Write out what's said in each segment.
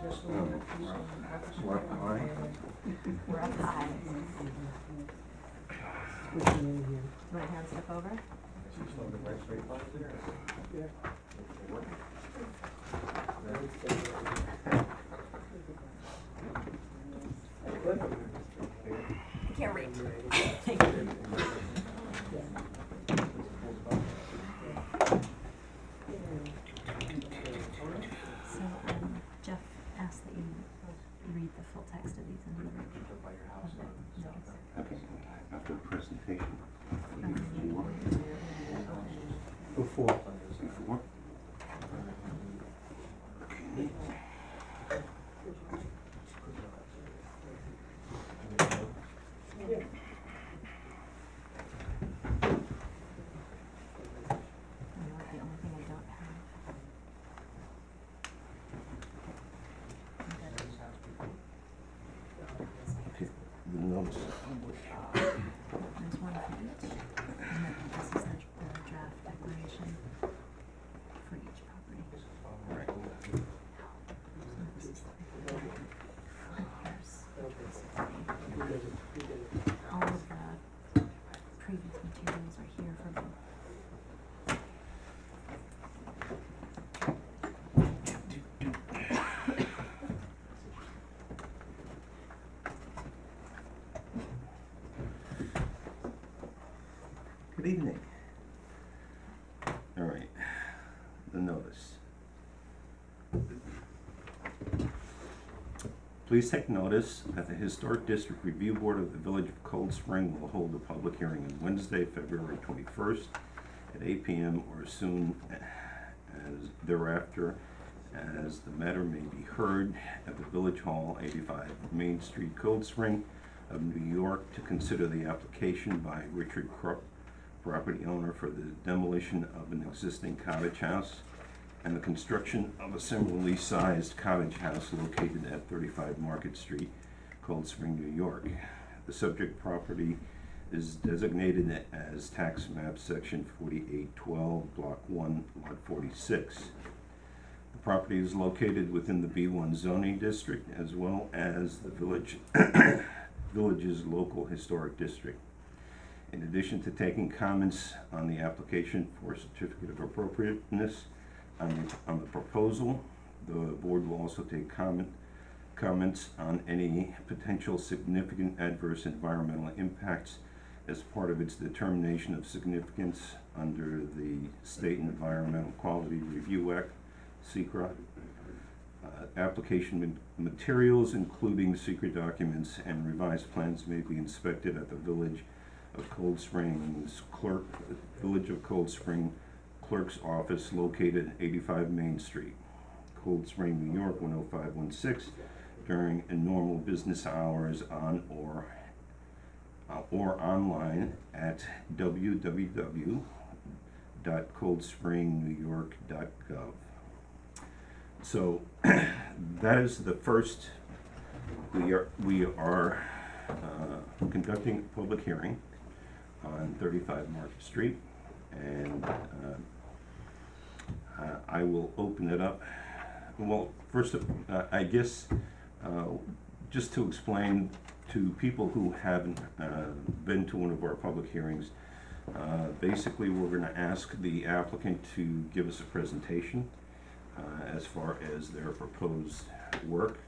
What, why? We're up high. Which one in here? You wanna hand stuff over? I can't read. Thank you. So, Jeff asked that you read the full text of these and the notice. Okay, after the presentation. Before. Before? Okay. You know what, the only thing I don't have. Okay, the notice. There's one for each, and then this is the draft declaration for each property. Right. So this is the, here's all of the previous materials are here for both. Good evening. All right, the notice. Please take notice that the Historic District Review Board of the Village of Cold Spring will hold a public hearing on Wednesday, February 21st at 8 p.m. or as soon as thereafter, as the matter may be heard at the Village Hall, 85 Main Street, Cold Spring of New York, to consider the application by Richard Krupp, property owner, for the demolition of an existing cottage house and the construction of a similarly sized cottage house located at 35 Market Street, Cold Spring, New York. The subject property is designated as tax map section 4812, block 1, lot 46. The property is located within the B1 zoning district as well as the village's local historic district. In addition to taking comments on the application for a certificate of appropriateness on the proposal, the board will also take comments on any potential significant adverse environmental impacts as part of its determination of significance under the State Environmental Quality Review Act, SEQRA. Application materials, including secret documents and revised plans, may be inspected at the Village of Cold Spring's Village of Cold Spring Clerk's Office located at 85 Main Street, Cold Spring, New York 10516, during normal business hours on or online at www.coldspringnewyork.gov. So that is the first. We are conducting a public hearing on 35 Market Street, and I will open it up. Well, first, I guess, just to explain to people who haven't been to one of our public hearings, basically we're going to ask the applicant to give us a presentation as far as their proposed work,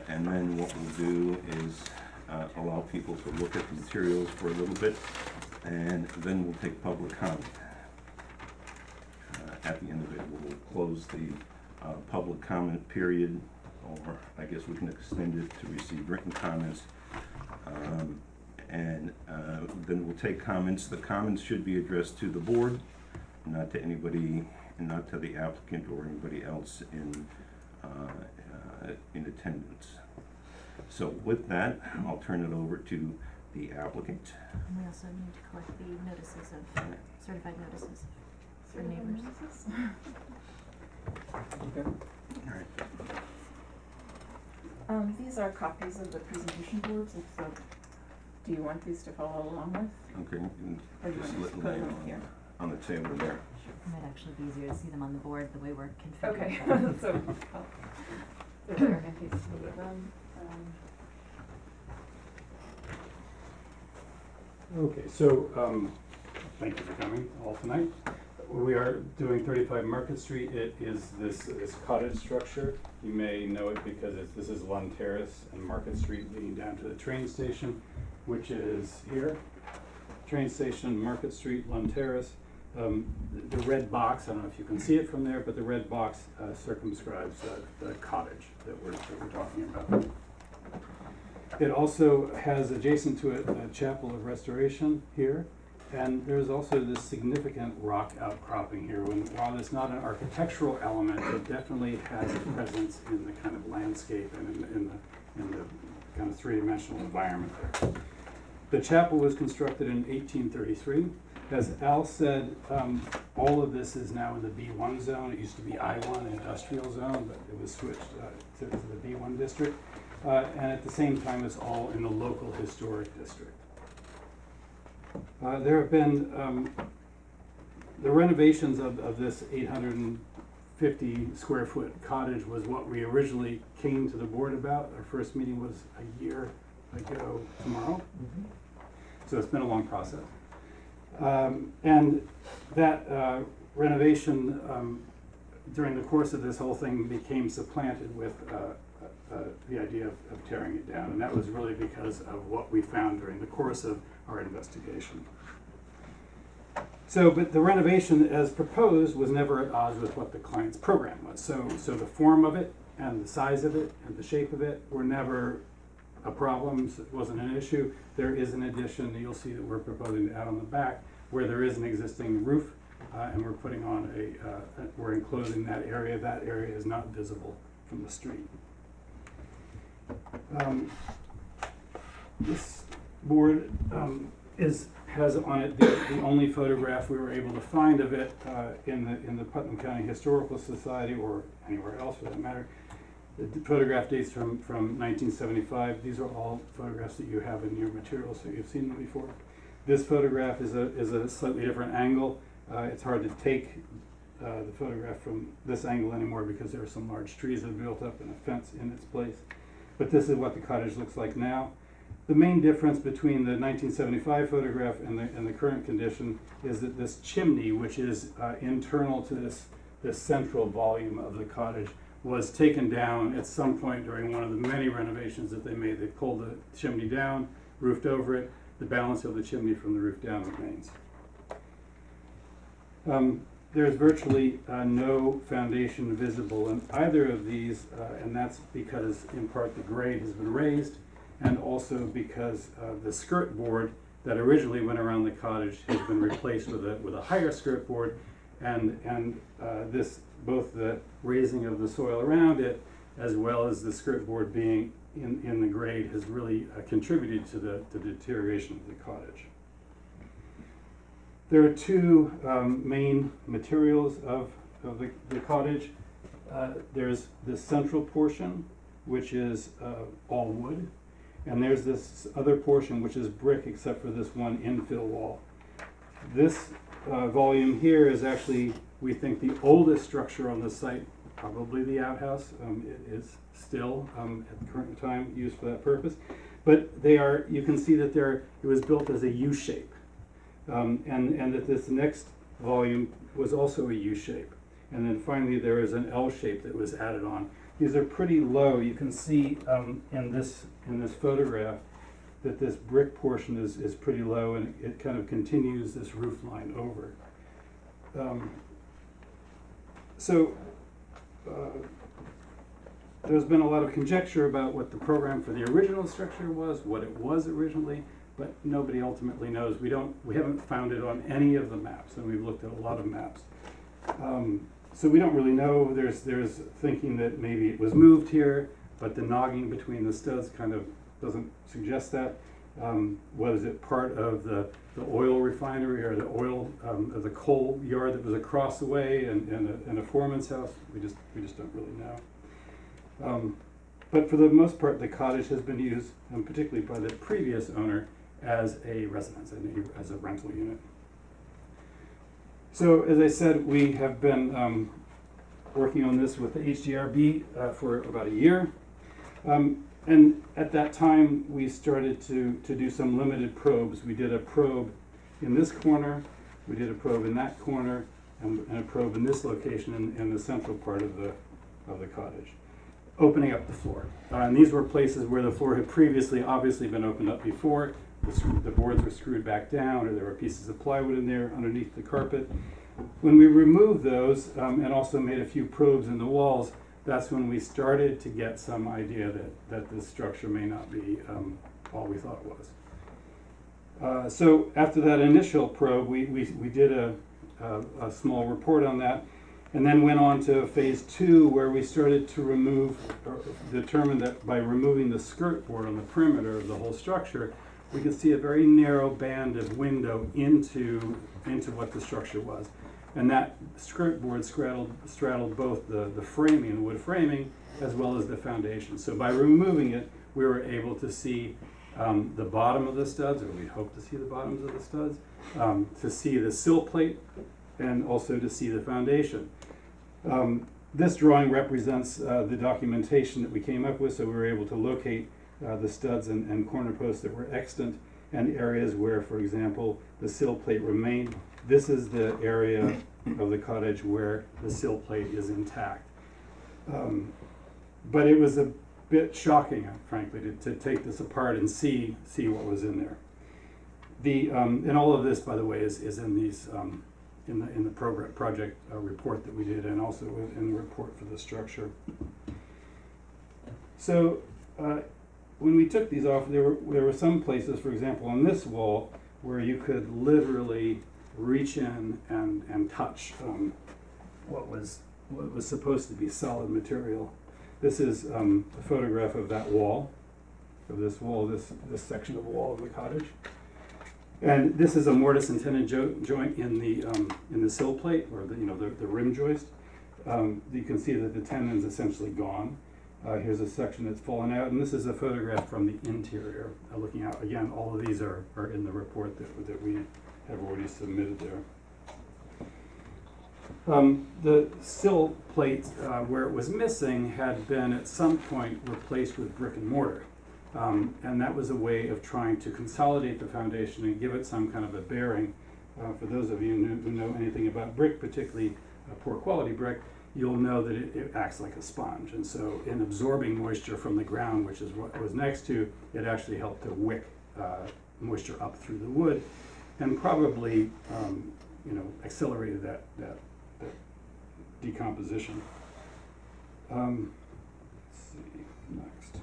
and then what we'll do is allow people to look at the materials for a little bit, and then we'll take public comment. At the end of it, we'll close the public comment period, or I guess we can extend it to receive written comments, and then we'll take comments. The comments should be addressed to the board, not to anybody, and not to the applicant or anybody else in attendance. So with that, I'll turn it over to the applicant. And we also need to collect the notices of, certified notices for neighbors. Okay. All right. These are copies of the presentation boards, if so, do you want these to follow along with? Okay, you can Or do you just want let to them put lay them here? on the table there. It might actually be easier to see them on the board the way we're configured. Okay, so, of them. Okay, so, thank you for coming all tonight. We are doing 35 Market Street. It is this cottage structure. You may know it because this is Lund Terrace and Market Street leading down to the train station, which is here. Train station, Market Street, Lund Terrace. The red box, I don't know if you can see it from there, but the red box circumscribes the cottage that we're talking about. It also has adjacent to it a chapel of restoration here, and there's also this significant rock outcropping here. While it's not an architectural element, it definitely has a presence in the kind of landscape and in the kind of three-dimensional environment there. The chapel was constructed in 1833. As Al said, all of this is now in the B1 zone. It used to be I1, industrial zone, but it was switched to the B1 district. And at the same time, it's all in the local historic district. There have been the renovations of this 850 square foot cottage was what we originally came to the board about. Our first meeting was a year ago tomorrow. So it's been a long process. And that renovation during the course of this whole thing became supplanted with the idea of tearing it down. And that was really because of what we found during the course of our investigation. So, but the renovation as proposed was never at odds with what the client's program was. So the form of it and the size of it and the shape of it were never a problem. It wasn't an issue. There is an addition you'll see that we're proposing to add on the back where there is an existing roof, and we're putting on we're enclosing that area. That area is not visible from the street. This board has on it the only photograph we were able to find of it in the Putnam County Historical Society or anywhere else for that matter. The photograph dates from 1975. These are all photographs that you have in your materials, so you've seen them before. This photograph is a slightly different angle. It's hard to take the photograph from this angle anymore because there are some large trees that have built up and a fence in its place. But this is what the cottage looks like now. The main difference between the 1975 photograph and the current condition is that this chimney, which is internal to this central volume of the cottage, was taken down at some point during one of the many renovations that they made. They pulled the chimney down, roofed over it. The balance of the chimney from the roof down remains. There's virtually no foundation visible in either of these, and that's because in part the grade has been raised, and also because the skirt board that originally went around the cottage has been replaced with a higher skirt board, and this both the raising of the soil around it as well as the skirt board being in the grade has really contributed to the deterioration of the cottage. There are two main materials of the cottage. There's this central portion, which is all wood, and there's this other portion which is brick except for this one infill wall. This volume here is actually, we think, the oldest structure on the site, probably the outhouse. It is still at the current time used for that purpose, but they are, you can see that it was built as a U shape, and that this next volume was also a U shape, and then finally there is an L shape that was added on. These are pretty low. You can see in this photograph that this brick portion is pretty low, and it kind of continues this roof line over. There's been a lot of conjecture about what the program for the original structure was, what it was originally, but nobody ultimately knows. We haven't found it on any of the maps, and we've looked at a lot of maps. So we don't really know. There's thinking that maybe it was moved here, but the nogging between the studs kind of doesn't suggest that. Was it part of the oil refinery or the oil of the coal yard that was across the way and a foreman's house? We just don't really know. But for the most part, the cottage has been used, particularly by the previous owner, as a residence, as a rental unit. So, as I said, we have been working on this with the HDRB for about a year. And at that time, we started to do some limited probes. We did a probe in this corner, we did a probe in that corner, and a probe in this location in the central part of the cottage, opening up the floor. And these were places where the floor had previously obviously been opened up before. The boards were screwed back down, or there were pieces of plywood in there underneath the carpet. When we removed those and also made a few probes in the walls, that's when we started to get some idea that this structure may not be all we thought it was. So after that initial probe, we did a small report on that, and then went on to phase 2, where we started to remove, or determined that by removing the skirt board on the perimeter of the whole structure, we could see a very narrow band of window into what the structure was. And that skirt board straddled both the framing, the wood framing, as well as the foundation. So by removing it, we were able to see the bottom of the studs, or we hoped to see the bottoms of the studs, to see the sill plate, and also to see the foundation. This drawing represents the documentation that we came up with, so we were able to locate the studs and corner posts that were extant, and areas where, for example, the sill plate remained. This is the area of the cottage where the sill plate is intact. But it was a bit shocking, frankly, to take this apart and see what was in there. And all of this, by the way, is in these in the project report that we did, and also in the report for the structure. So when we took these off, there were some places, for example, on this wall, where you could literally reach in and touch what was supposed to be solid material. This is a photograph of that wall, this section of wall of the cottage. And this is a mortise and tenon joint in the sill plate, or the rim joist. You can see that the tenon's essentially gone. Here's a section that's fallen out, and this is a photograph from the interior, looking out. Again, all of these are in the report that we have already submitted there. The sill plate, where it was missing, had been at some point replaced with brick and mortar. And that was a way of trying to consolidate the foundation and give it some kind of a bearing. For those of you who know anything about brick, particularly poor quality brick, you'll know that it acts like a sponge. And so in absorbing moisture from the ground, which is what it was next to, it actually helped to wick moisture up through the wood, and probably accelerated that decomposition. Let's see, next.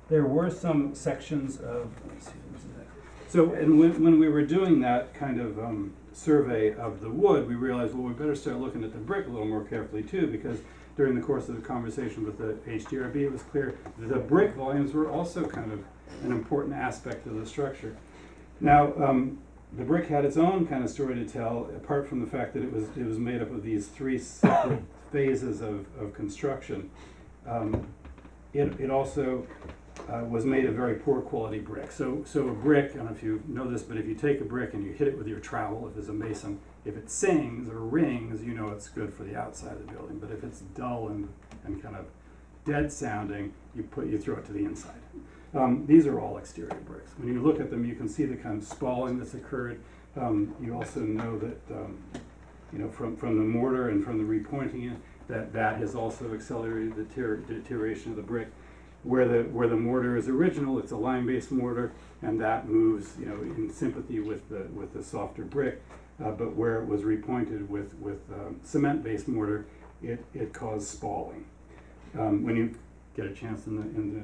There were some sections of, so and when we were doing that kind of survey of the wood, we realized, well, we better start looking at the brick a little more carefully too, because during the course of the conversation with the HDRB, it was clear that the brick volumes were also kind of an important aspect of the structure. Now, the brick had its own kind of story to tell, apart from the fact that it was made up of these 3 separate phases of construction. It also was made of very poor quality brick. So a brick, I don't know if you know this, but if you take a brick and you hit it with your trowel, if it's a mason, if it sings or rings, you know it's good for the outside of the building. But if it's dull and kind of dead sounding, you throw it to the inside. These are all exterior bricks. When you look at them, you can see the kind of spalling that's occurred. You also know that from the mortar and from the repointing it, that has also accelerated the deterioration of the brick. Where the mortar is original, it's a lime-based mortar, and that moves in sympathy with the softer brick. But where it was repointed with cement-based mortar, it caused spalling. When you get a chance in the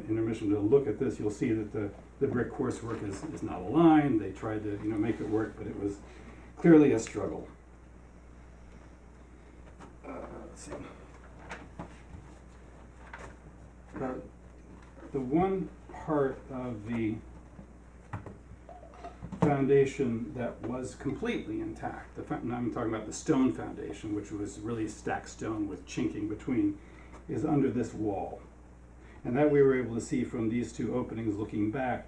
intermission to look at this, you'll see that the brick coursework is not aligned. They tried to make it work, but it was clearly a struggle. Let's see. The one part of the foundation that was completely intact, I'm talking about the stone foundation, which was really stacked stone with chinking between, is under this wall. And that we were able to see from these 2 openings looking back.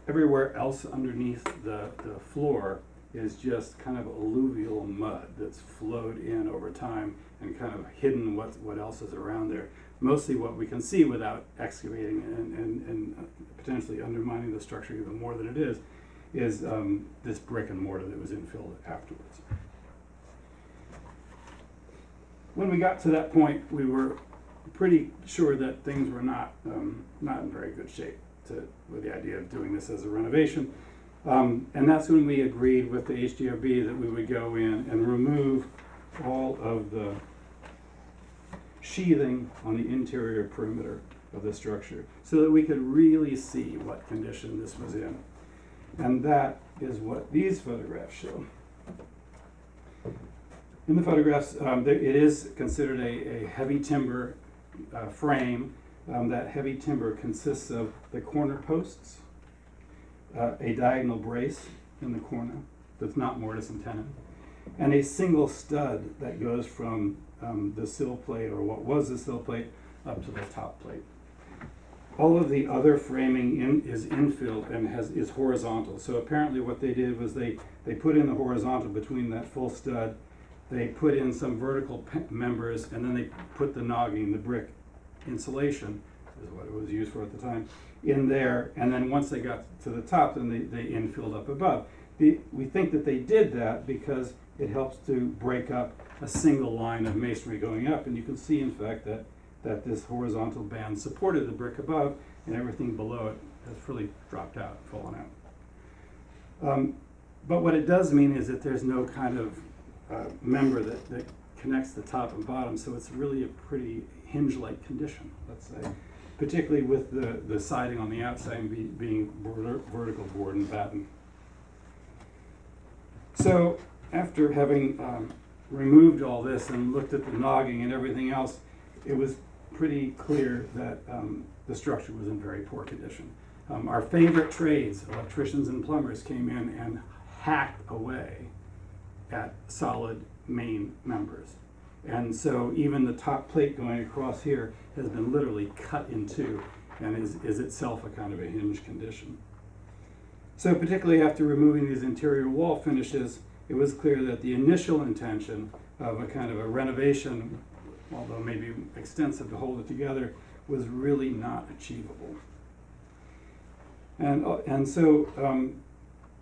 Everywhere else underneath the floor is just kind of alluvial mud that's flowed in over time and kind of hidden what else is around there. mostly what we can see without excavating and potentially undermining the structure even more than it is this brick and mortar that was infilled afterwards. When we got to that point, we were pretty sure that things were not in very good shape with the idea of doing this as a renovation. And that's when we agreed with the HDRB that we would go in and remove all of the sheathing on the interior perimeter of the structure so that we could really see what condition this was in. And that is what these photographs show. In the photographs, it is considered a heavy timber frame. That heavy timber consists of the corner posts, a diagonal brace in the corner that's not mortise and tenon, and a single stud that goes from the sill plate, or what was the sill plate, up to the top plate. All of the other framing is infilled and is horizontal. So apparently what they did was they put in the horizontal between that full stud, they put in some vertical members, and then they put the nogging, the brick insulation, is what it was used for at the time, in there, and then once they got to the top, then they infilled up above. We think that they did that because it helps to break up a single line of masonry going up, and you can see, in fact, that this horizontal band supported the brick above, and everything below it has really dropped out, fallen out. But what it does mean is that there's no kind of member that connects the top and bottom, so it's really a pretty hinge-like condition, let's say, particularly with the siding on the outside being vertical board and batten. So after having removed all this and looked at the nogging and everything else, it was pretty clear that the structure was in very poor condition. Our favorite trades, electricians and plumbers, came in and hacked away at solid main members. And so even the top plate going across here has been literally cut in two and is itself a kind of a hinge condition. So particularly after removing these interior wall finishes, it was clear that the initial intention of a kind of a renovation, although maybe extensive to hold it together, was really not achievable. And so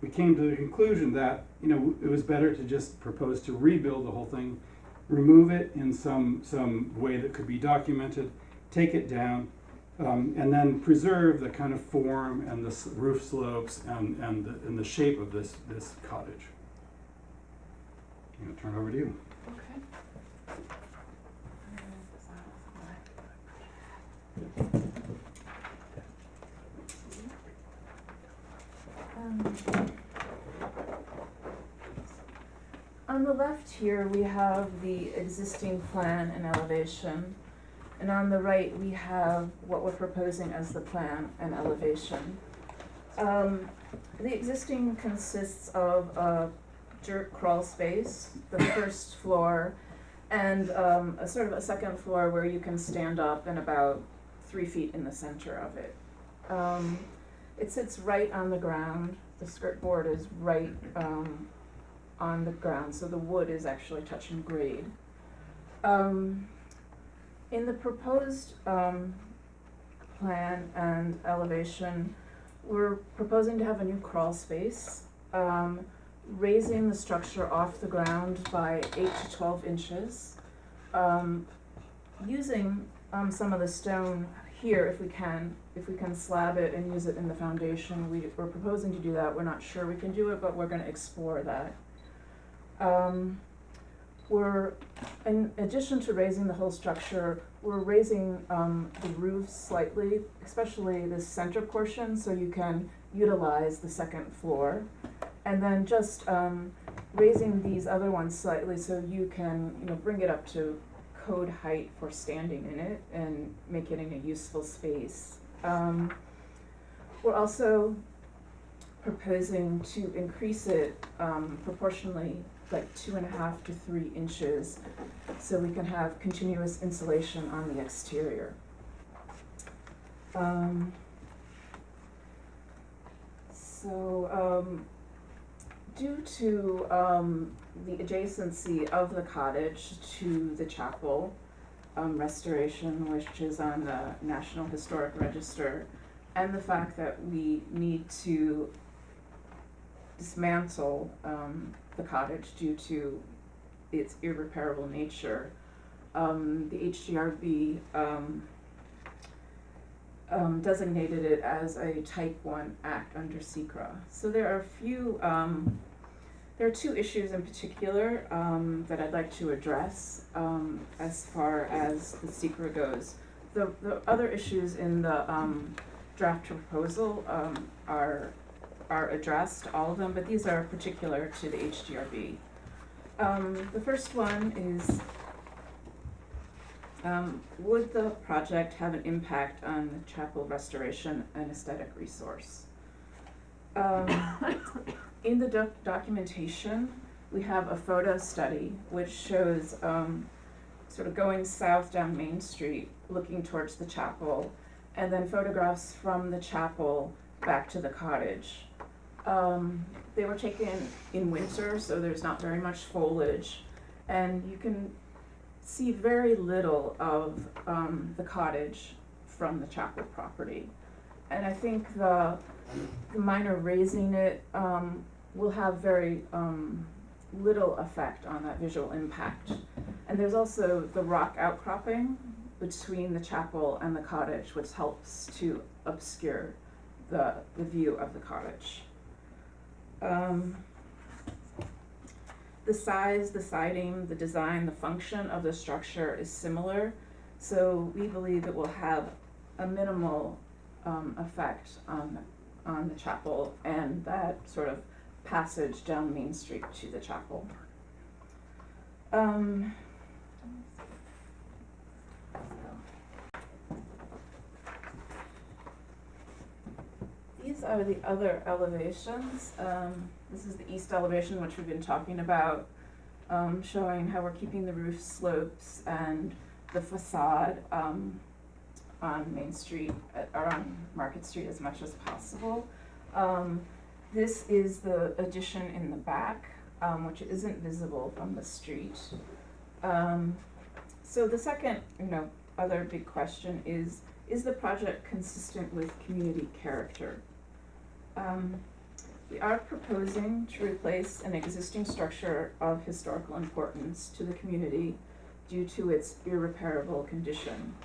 we came to the conclusion that it was better to just propose to rebuild the whole thing, remove it in some way that could be documented, take it down, and then preserve the kind of form and the roof slopes and the shape of this cottage. I'm going to turn it over to you. On the left here, we have the existing plan and elevation, and on the right, we have what we're proposing as the plan and elevation. The existing consists of a dirt crawl space, the first floor, and a sort of a second floor where you can stand up and about 3 feet in the center of it. It sits right on the ground. The skirt board is right on the ground, so the wood is actually touching grade. In the proposed plan and elevation, we're proposing to have a new crawl space, raising the structure off the ground by 8 to 12 inches, using some of the stone here if we can slab it and use it in the foundation. We're proposing to do that. We're not sure we can do it, but we're going to explore that. We're, in addition to raising the whole structure, we're raising the roof slightly, especially this center portion, so you can utilize the second floor. And then just raising these other ones slightly so you can bring it up to code height for standing in it and make it in a useful space. We're also proposing to increase it proportionally, like 2.5 to 3 inches, so we can have continuous insulation on the exterior. Due to the adjacency of the cottage to the chapel, restoration, which is on the National Historic Register, and the fact that we need to dismantle the cottage due to its irreparable nature, the HDRB designated it as a Type 1 act under SECRA. So there are there are two issues in particular that I'd like to address as far as the SECRA goes. The other issues in the draft proposal are addressed, all of them, but these are particular to the HDRB. The first one is, would the project have an impact on the chapel restoration and aesthetic resource? In the documentation, we have a photo study which shows sort of going south down Main Street, looking towards the chapel, and then photographs from the chapel back to the cottage. They were taken in winter, so there's not very much foliage, and you can see very little of the cottage from the chapel property. And I think the minor raising it will have very little effect on that visual impact. And there's also the rock outcropping between the chapel and the cottage, which helps to obscure the view of the cottage. The size, the siding, the design, the function of the structure is similar, so we believe it will have a minimal effect on the chapel and that sort of passage down Main Street to the chapel. These are the other elevations. This is the east elevation, which we've been talking about, showing how we're keeping the roof slopes and the facade on Main Street, or on Market Street as much as possible. This is the addition in the back, which isn't visible from the street. So the second, other big question is the project consistent with community character? We are proposing to replace an existing structure of historical importance to the community due to its irreparable condition.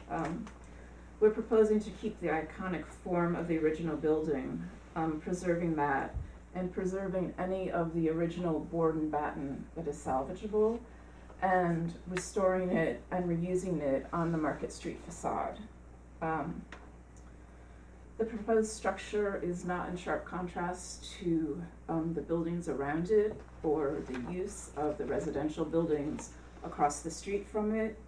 We're proposing to keep the iconic form of the original building, preserving that, and preserving any of the original board and batten that is salvageable, and restoring it and reusing it on the Market Street facade. The proposed structure is not in sharp contrast to the buildings around it or the use of the residential buildings across the street from it.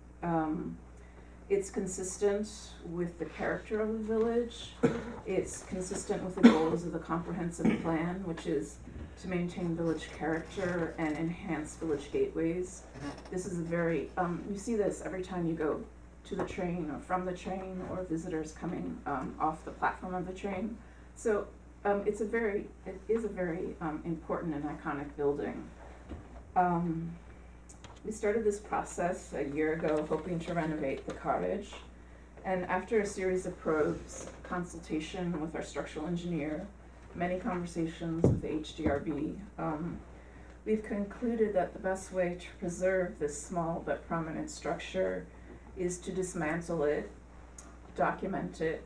It's consistent with the character of the village. It's consistent with the goals of the comprehensive plan, which is to maintain village character and enhance village gateways. This is a very, you see this every time you go to the train or from the train, or visitors coming off the platform of the train. So it is a very important and iconic building. We started this process a year ago, hoping to renovate the cottage, and after a series of probes, consultation with our structural engineer, many conversations with the HDRB, we've concluded that the best way to preserve this small but prominent structure is to dismantle it, document it,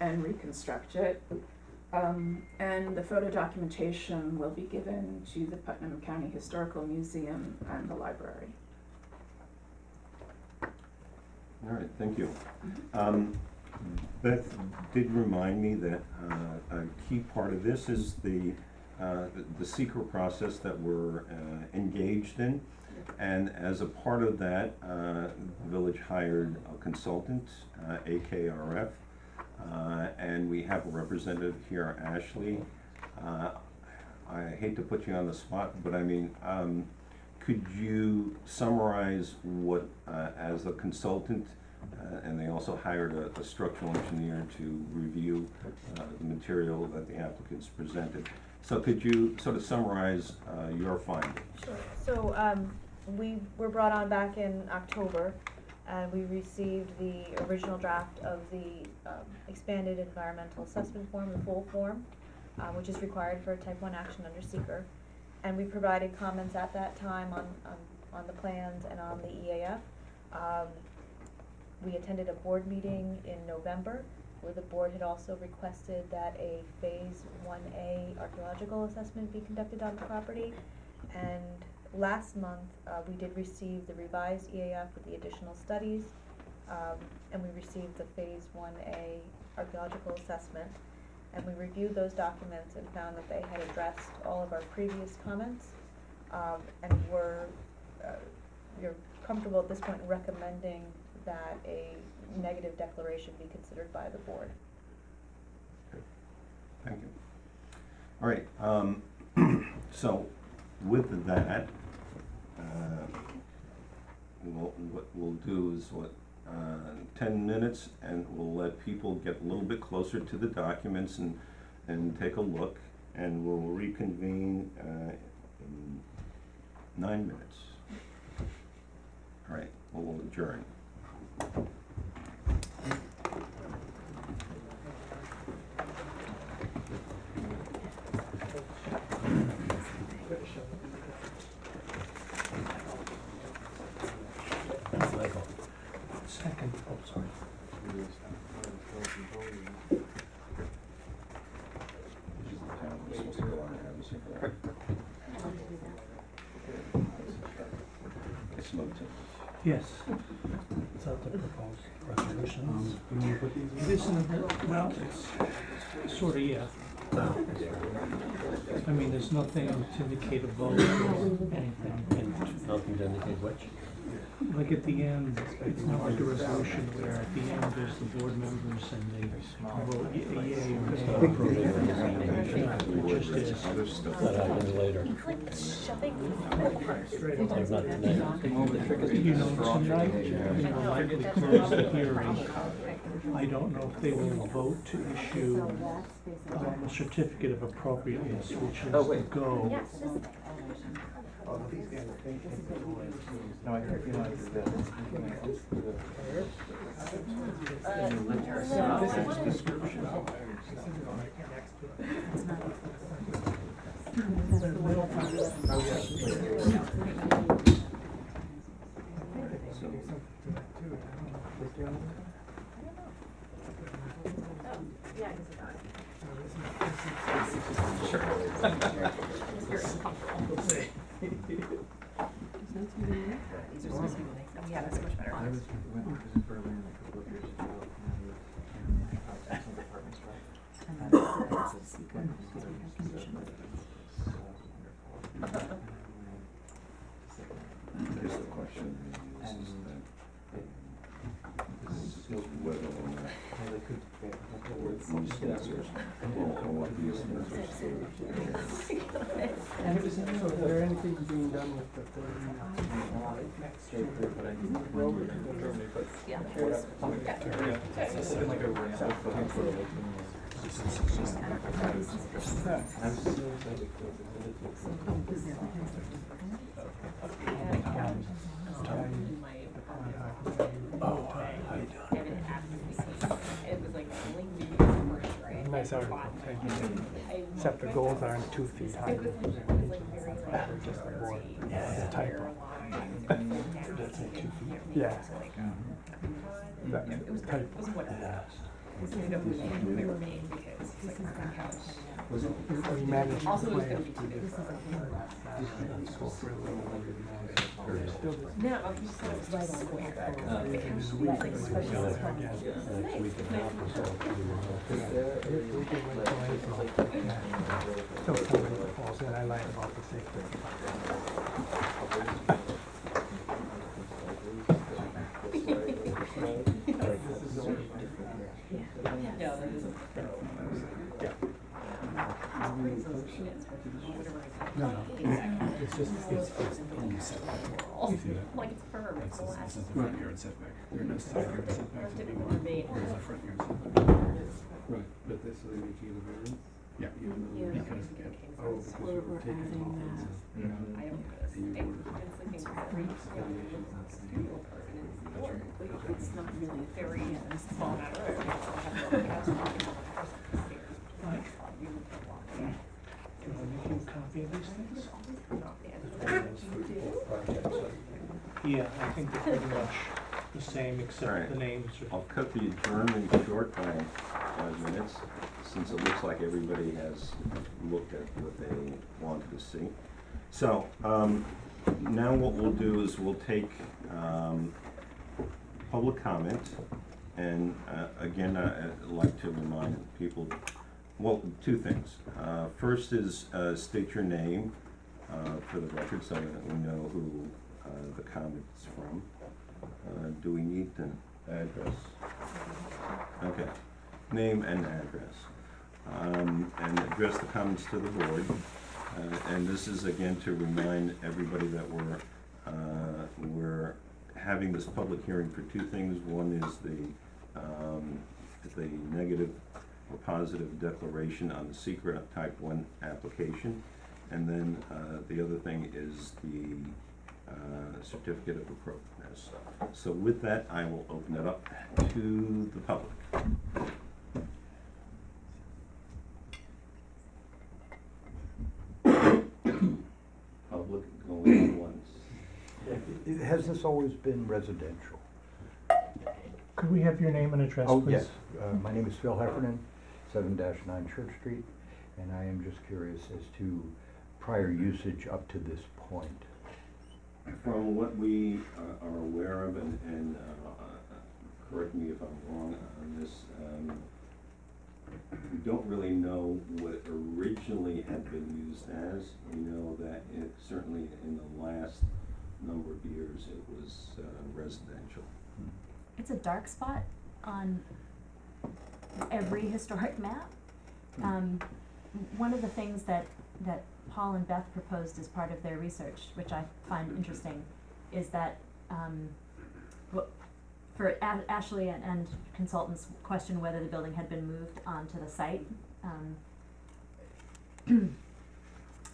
and reconstruct it. And the photo documentation will be given to the Putnam County Historical Museum and the library. All right, thank you. Beth did remind me that a key part of this is the SECRA process that we're engaged in. And as a part of that, the village hired a consultant, AKRF, and we have a representative here, Ashley. I hate to put you on the spot, but I mean, could you summarize what, as a consultant, and they also hired a structural engineer to review the material that the applicants presented. So could you sort of summarize your findings? Sure. So we were brought on back in October, and we received the original draft of the expanded environmental assessment form, the full form, which is required for a type 1 action under seeker. And we provided comments at that time on the plans and on the EAF. We attended a board meeting in November where the board had also requested that a phase 1A archaeological assessment be conducted on the property. And last month, we did receive the revised EAF with the additional studies, and we received the phase 1A archaeological assessment. And we reviewed those documents and found that they had addressed all of our previous comments, and we're comfortable at this point in recommending that a negative declaration be considered by the board. Thank you. All right, so with that, what we'll do is 10 minutes, and we'll let people get a little bit closer to the documents and take a look, and we'll reconvene in 9 minutes. All right, we'll adjourn. Second, oh, sorry. Yes. Is that the proposed resolutions? This is, well, it's sort of, yeah. I mean, there's nothing to indicate a vote or anything, and Nothing to indicate which? like at the end, it's not like a resolution where at the end there's the board members and they vote yea or nay. It just is. That happens later. Like not tonight. You know, tonight, we will likely close the hearing. I don't know if they will vote to issue a certificate of appropriateness, which is the go. No, I think you know, it's the. This is description. These are specific things. Yeah, that's much better. I went to Berlin a couple of years ago, and some department strike. And that's the secret, because we have condition. Here's the question, whether or not And is there anything being done with the Yeah. Like a ramp for I'm so excited It was like lingering. nice article, thank you. Except the goals aren't 2 feet high. It was like Just the board, it's a typo. That's like 2 feet. Yeah. That typo. It was whatever. We were made because it's like my couch. We managed to Also, it was play gonna be up to too this. different. Go for a little No, you said it was right on square. Next week and a half or so. Still somebody calls in, I lied about the safety. Yeah, that is a. No, no. It's just, it's Like it's firm, it's This elastic. is the front yard setback. There are no side yard setbacks Typically anymore. made. Where's the front yard setback? Right, but this will make you the variance? Yeah. Because, Oh, because we're taking all this. I don't know this. I've been sleeping with studio apartment. It's not really a theory in a small matter of, have a house walking on the first stairs. Right. You would go walking. Can I make you a copy of these things? Not the end of the Yeah, I think they're pretty much the same, All right. except the names are. I'll cut the adjournment short by 5 minutes, since it looks like everybody has looked at what they wanted to see. So, now what we'll do is we'll take, public comment, and, again, I'd like to remind people, well, two things. First is, state your name, for the record, so that we know who, the comment's from. Do we need the address? Okay, name and address. And address the comments to the board. And this is again to remind everybody that we're having this public hearing for two things. One is the negative or positive declaration on the secret type 1 application. And then the other thing is the certificate of appropriateness. So with that, I will open it up to the public. Public going once. Has this always been residential? Could we have your name and address, Oh, please? yes. My name is Phil Heffernan, 7-9 Church Street, and I am just curious as to prior usage up to this point. From what we are aware of, and correct me if I'm wrong on this, we don't really know what it originally had been used as. We know that it certainly in the last number of years it was residential. It's a dark spot on every historic map. One of the things that Paul and Beth proposed as part of their research, which I find interesting, is that for Ashley and consultants questioned whether the building had been moved onto the site.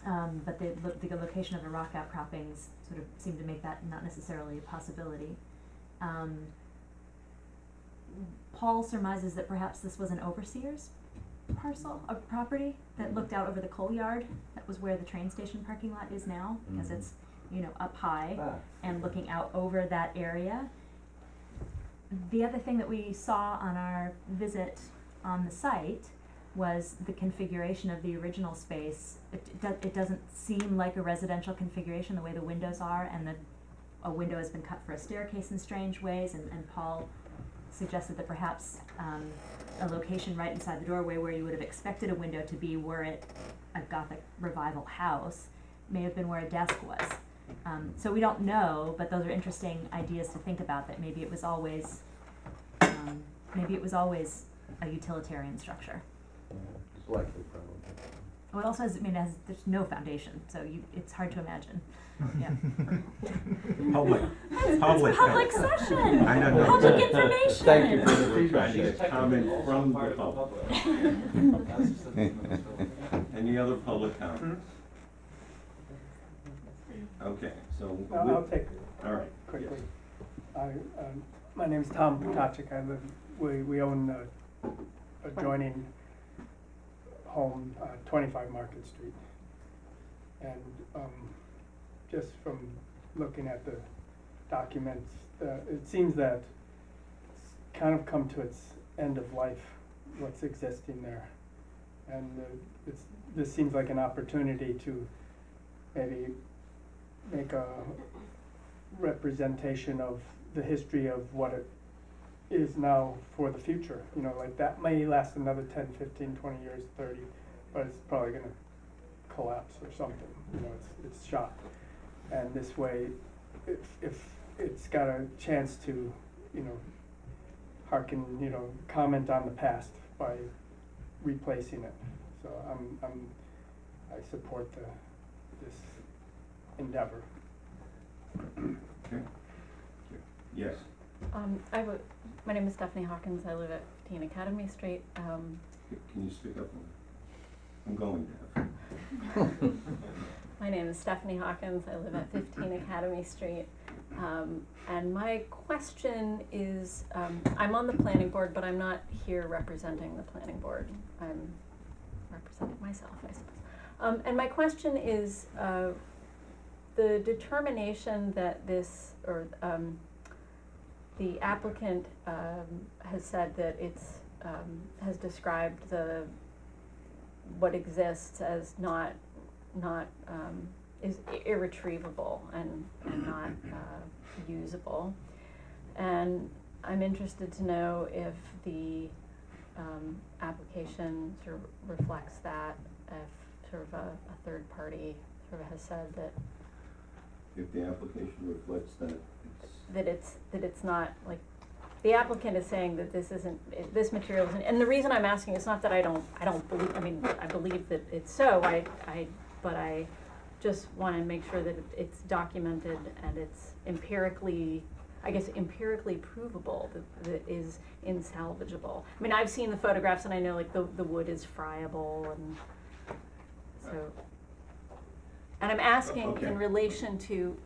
But the location of the rock outcroppings sort of seemed to make that not necessarily a possibility. Paul surmises that perhaps this was an overseer's parcel of property that looked out over the coal yard. That was where the train station parking lot is now, because it's, up high and looking out over that area. The other thing that we saw on our visit on the site was the configuration of the original space. It doesn't seem like a residential configuration, the way the windows are, and a window has been cut for a staircase in strange ways, and Paul suggested that perhaps a location right inside the doorway where you would have expected a window to be were it a Gothic revival house may have been where a desk was. So we don't know, but those are interesting ideas to think about, that maybe it was always a utilitarian structure. It's likely, probably. Well, it also has, there's no foundation, so it's hard to imagine. Yeah. Public It's public session. I don't know. Public information. Thank you for the We're trying to feedback. get comment from the public. Any other public comments? Okay, so. I'll take it All right. quickly. Yes. My name's Tom Potachik. We own adjoining home, 25 Market Street. And just from looking at the documents, it seems that it's kind of come to its end of life, what's existing there. And this seems like an opportunity to maybe make a representation of the history of what it is now for the future. Like that may last another 10, 15, 20 years, 30, but it's probably gonna collapse or something. It's shot. And this way, if it's got a chance to, comment on the past by replacing it. So I support this endeavor. Okay. Yes. My name is Stephanie Hawkins. I live at Teen Academy Street. Can you speak up? I'm going deaf. My name is Stephanie Hawkins. I live at 15 Academy Street. And my question is, I'm on the planning board, but I'm not here representing the planning board. I'm representing myself, I suppose. And my question is, the determination that this, or the applicant has said that it's, has described what exists as not is irretrievable and not usable. And I'm interested to know if the application sort of reflects that, if sort of a third party sort of has said that If the application reflects that it's not, like, the applicant is saying that this isn't, this material isn't, and the reason I'm asking is not that I don't believe, I mean, I believe that it's so, but I just wanna make sure that it's documented and it's empirically provable, that it is insalvageable. I mean, I've seen the photographs and I know, like, the wood is friable, and so, and I'm asking Okay. in relation to,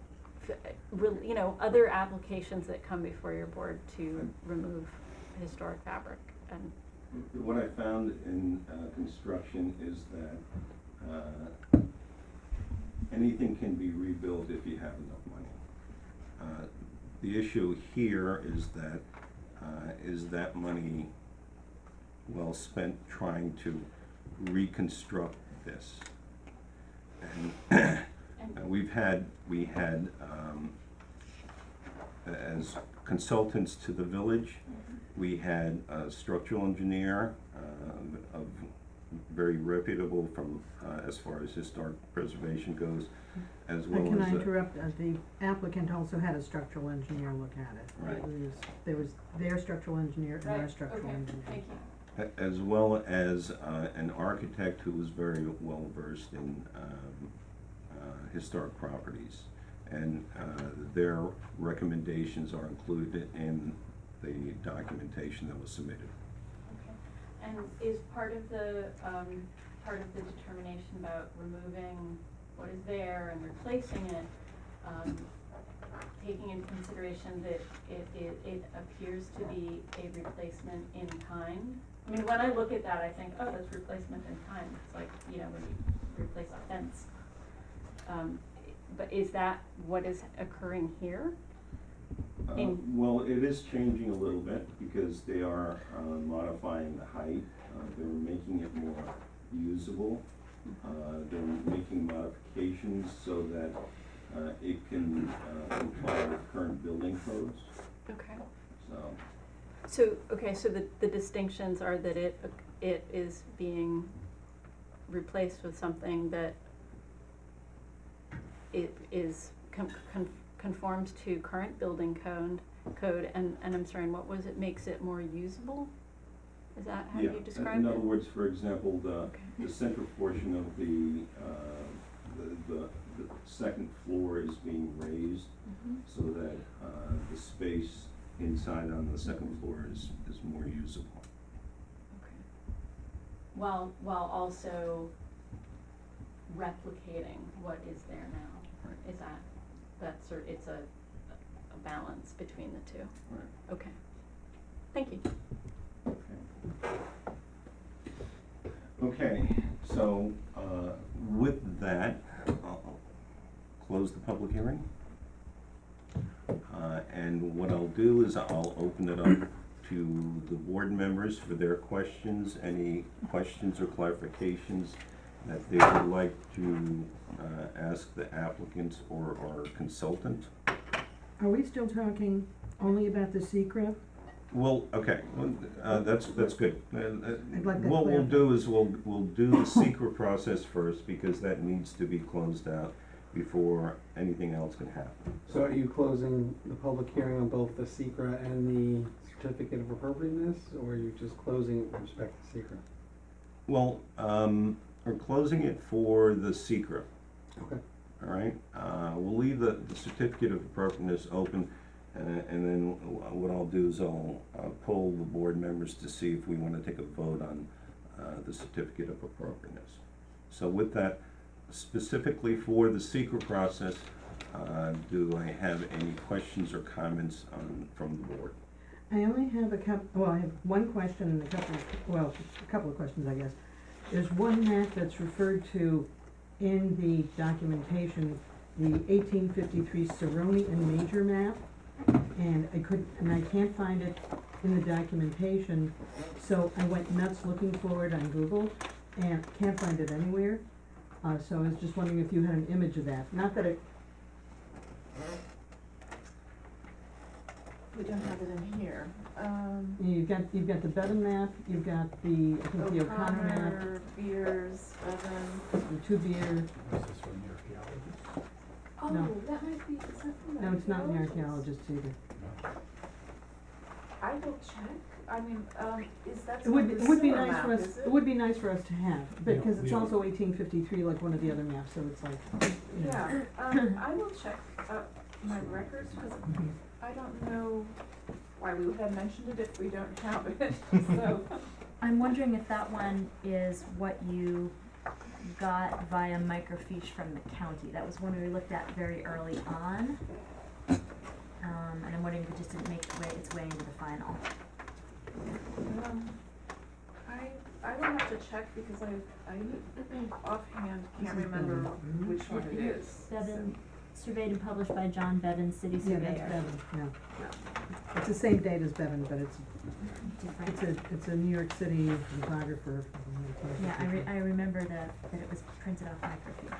you know, other applications that come before your board to remove historic fabric, and what I found in construction is that anything can be rebuilt if you have enough money. The issue here is that money well spent trying to reconstruct this? And we had as consultants to the village, we had a structural engineer of very reputable from as far as historic preservation goes, as well as Can I interrupt? The applicant also had a structural engineer look at it. Right. There was their structural engineer and our Right, structural okay, engineer. thank you. as well as an architect who was very well versed in historic properties. And their recommendations are included in the documentation that was submitted. Okay. And is part of the determination about removing what is there and replacing it, taking into consideration that it appears to be a replacement in kind? I mean, when I look at that, I think, oh, that's replacement in kind. It's like, you know, when you replace a fence. But is that what is occurring here? Well, it is changing a little bit because they are modifying the height. They're making it more usable. They're making modifications so that it can comply with current building codes. Okay. So, So the distinctions are that it is being replaced with something that it is conforms to current building code, and I'm sorry, and what was it, makes it more usable? Is that how you describe it? In other words, for example, the central portion of the second floor is being raised so that the space inside on the second floor is more usable. Okay. While also replicating what is there now. Right. Is it's a balance between the two? Right. Okay. Thank you. Okay, so with that, I'll close the public hearing. And what I'll do is I'll open it up to the board members for their questions, any questions or clarifications that they would like to ask the applicants or consultant. Are we still talking only about the secret? Well, okay, that's good. I'd like that What we'll clarified. do is we'll do the secret process first because that needs to be closed out before anything else can happen. So are you closing the public hearing on both the secret and the certificate of appropriateness, or are you just closing it with respect to secret? Well, we're closing it for the secret. Okay. All right, we'll leave the certificate of appropriateness open, and then what I'll do is I'll poll the board members to see if we want to take a vote on the certificate of appropriateness. So with that, specifically for the secret process, do I have any questions or comments from the board? I only have I have one question and a couple of questions, I guess. There's one map that's referred to in the documentation, the 1853 Saroni and Major map, and I can't find it in the documentation, so I went nuts looking for it on Google, and can't find it anywhere. So I was just wondering if you had an image of that, not that it, We don't have it in here. you've got the Bevan map, you've got the, I think the O'Connor map, O'Connor, Beers, Bevan. the Two Beer, Is this from the archaeologist? Oh, No. that might be, is that from the no, it's not in the archaeologist? archaeologist either. I will check. I mean, is that It would, not the it would be sewer nice map, for us, is it would be nice for us to have, because Yeah, it's we- also 1853 like one of the other maps, so it's like, you know. Yeah, I will check my records, because I don't know why we would have mentioned it if we don't have it, so. I'm wondering if that one is what you got via microfiche from the county. That was one we looked at very early on. And I'm wondering if it just didn't make its way into the final. I will have to check because I offhand can't This is remember Bevan. which one it is. Bevan, surveyed and published by John Bevan, city Yeah, surveyor. that's Bevan, yeah. It's the same date as Bevan, but Different. it's a New York City photographer from Yeah, 1953. I remember that it was printed off microfiche.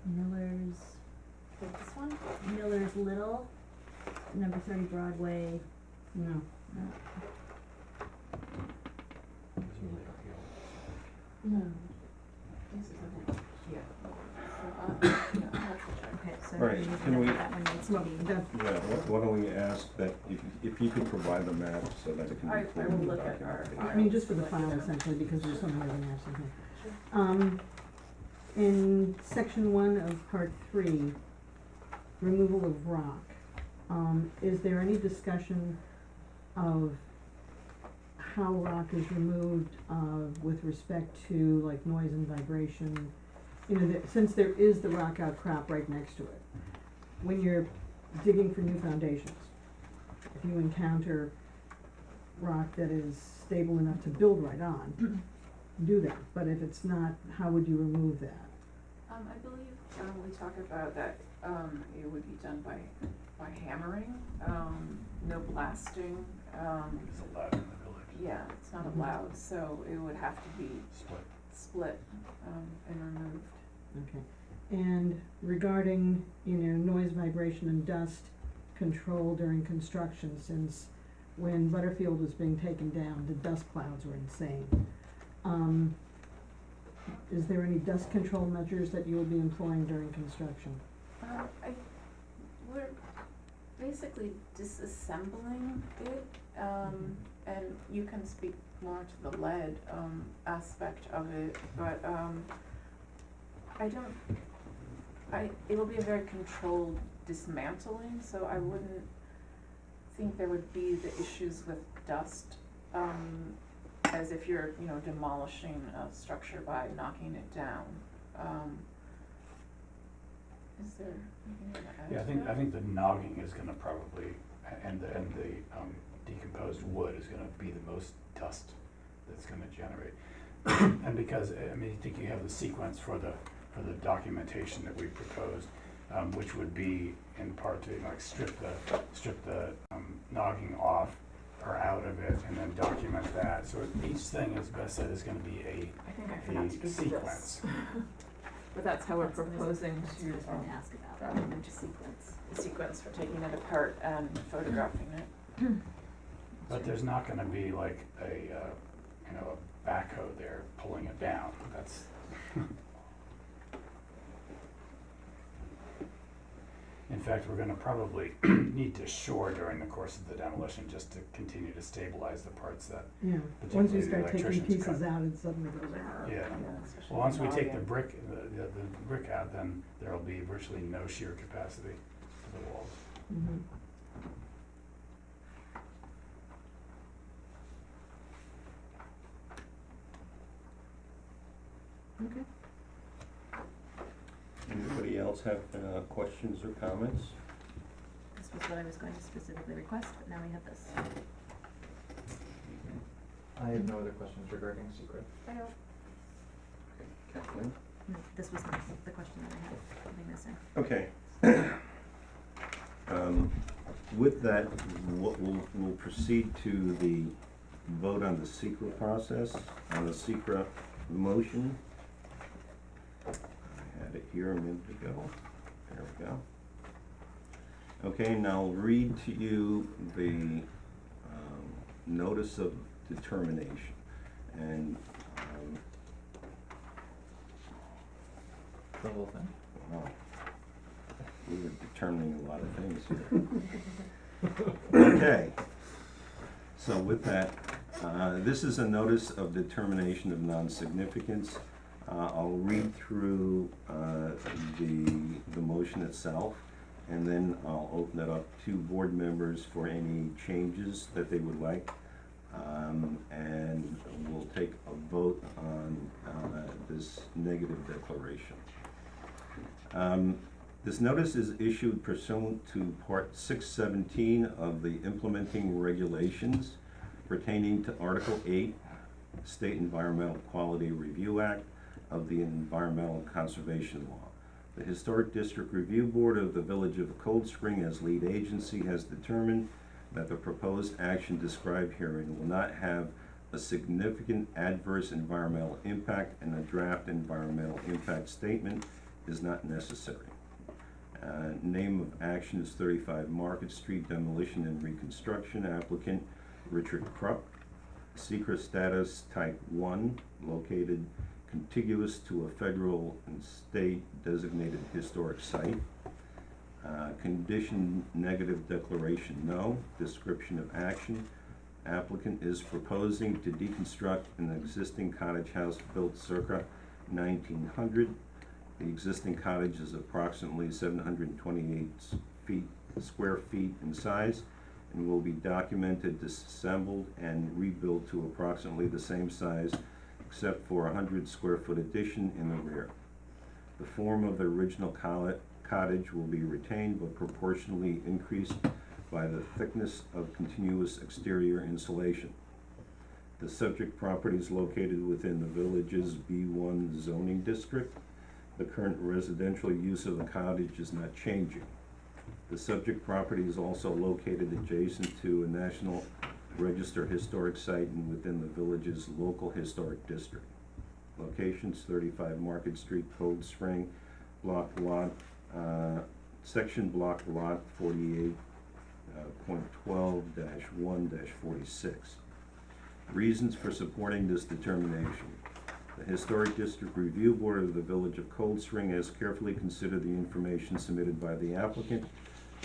Miller's, Is it this one? Miller's Little, number 30 Broadway. No, No. This is from the archaeologist. No. This isn't it. Yeah. So, yeah, I'll have to check. Okay, so Right, maybe can we- that one needs to well, be. that, Yeah, why don't we ask that if you could provide the map so that it can be I included will in the look at our document. I mean, just for the file essentially, because there's so many other maps in here. In section 1 of part 3, removal of rock, is there any discussion of how rock is removed, with respect to like noise and vibration? You know, since there is the rock outcrop right next to it, when you're digging for new foundations, if you encounter rock that is stable enough to build right on, do that, but if it's not, how would you remove that? I believe, we talk about that, it would be done by hammering, no blasting, It's allowed in the village. yeah, it's not Mhm. allowed, so it would have to be Split. split, and removed. Okay, and regarding, you know, noise, vibration, and dust control during construction, since when Butterfield was being taken down, the dust clouds were insane. Is there any dust control measures that you will be employing during construction? We're basically disassembling it, and you can speak more to the lead, aspect of it, but, it'll be a very controlled dismantling, so I wouldn't think there would be the issues with dust, as if you're, you know, demolishing a structure by knocking it down. Is there anything you wanna add Yeah, to that? I think the nogging is gonna probably, and the decomposed wood is gonna be the most dust that's gonna generate. And because, I mean, I think you have the sequence for the documentation that we proposed, which would be in part to like strip the nogging off or out of it and then document that. So each thing, as Beth said, is gonna be I think I forgot to a give you this. sequence. But that's how we're That's what I was- proposing that's to, what I was gonna ask about. to sequence, the sequence for taking it apart and photographing it. But there's not gonna be like a backhoe there pulling it down. That's in fact, we're gonna probably need to shore during the course of the demolition just to continue to stabilize the parts that, Yeah, once particularly you the start taking electricians pieces cut. out, it suddenly goes, Yeah. Especially Well, once we take the noggin. brick out, then there'll be virtually no shear capacity to the walls. Mhm. Okay. Anybody else have questions or comments? This was what I was going to specifically request, but now we have this. I have no other questions regarding secret. I don't. Kathleen? This was the question that I had, putting this in. Okay. With that, we'll proceed to the vote on the secret process, on the secret motion. I had it here a minute ago. There we go. Okay, now I'll read to you the notice of determination. And The whole thing? wow, we were determining a lot of things here. Okay, so with that, this is a notice of determination of non-significance. I'll read through the motion itself, and then I'll open it up to board members for any changes that they would like. And we'll take a vote on this negative declaration. This notice is issued pursuant to Part 617 of the Implementing Regulations pertaining to Article 8, State Environmental Quality Review Act of the Environmental Conservation Law. The Historic District Review Board of the Village of Cold Spring, as lead agency, has determined that the proposed action described herein will not have a significant adverse environmental impact, and a draft environmental impact statement is not necessary. Name of action is 35 Market Street, demolition and reconstruction. Applicant Richard Krupp. Secret status type 1, located contiguous to a federal and state designated historic site. Condition negative declaration no. Description of action. Applicant is proposing to deconstruct an existing cottage house built circa 1900. The existing cottage is approximately 728 square feet in size and will be documented, disassembled, and rebuilt to approximately the same size, except for a 100 square foot addition in the rear. The form of the original cottage will be retained but proportionally increased by the thickness of continuous exterior insulation. The subject property is located within the village's B1 zoning district. The current residential use of the cottage is not changing. The subject property is also located adjacent to a National Register historic site and within the village's local historic district. Locations 35 Market Street, Cold Spring, section block lot 48.12-1-46. Reasons for supporting this determination. The Historic District Review Board of the Village of Cold Spring has carefully considered the information submitted by the applicant,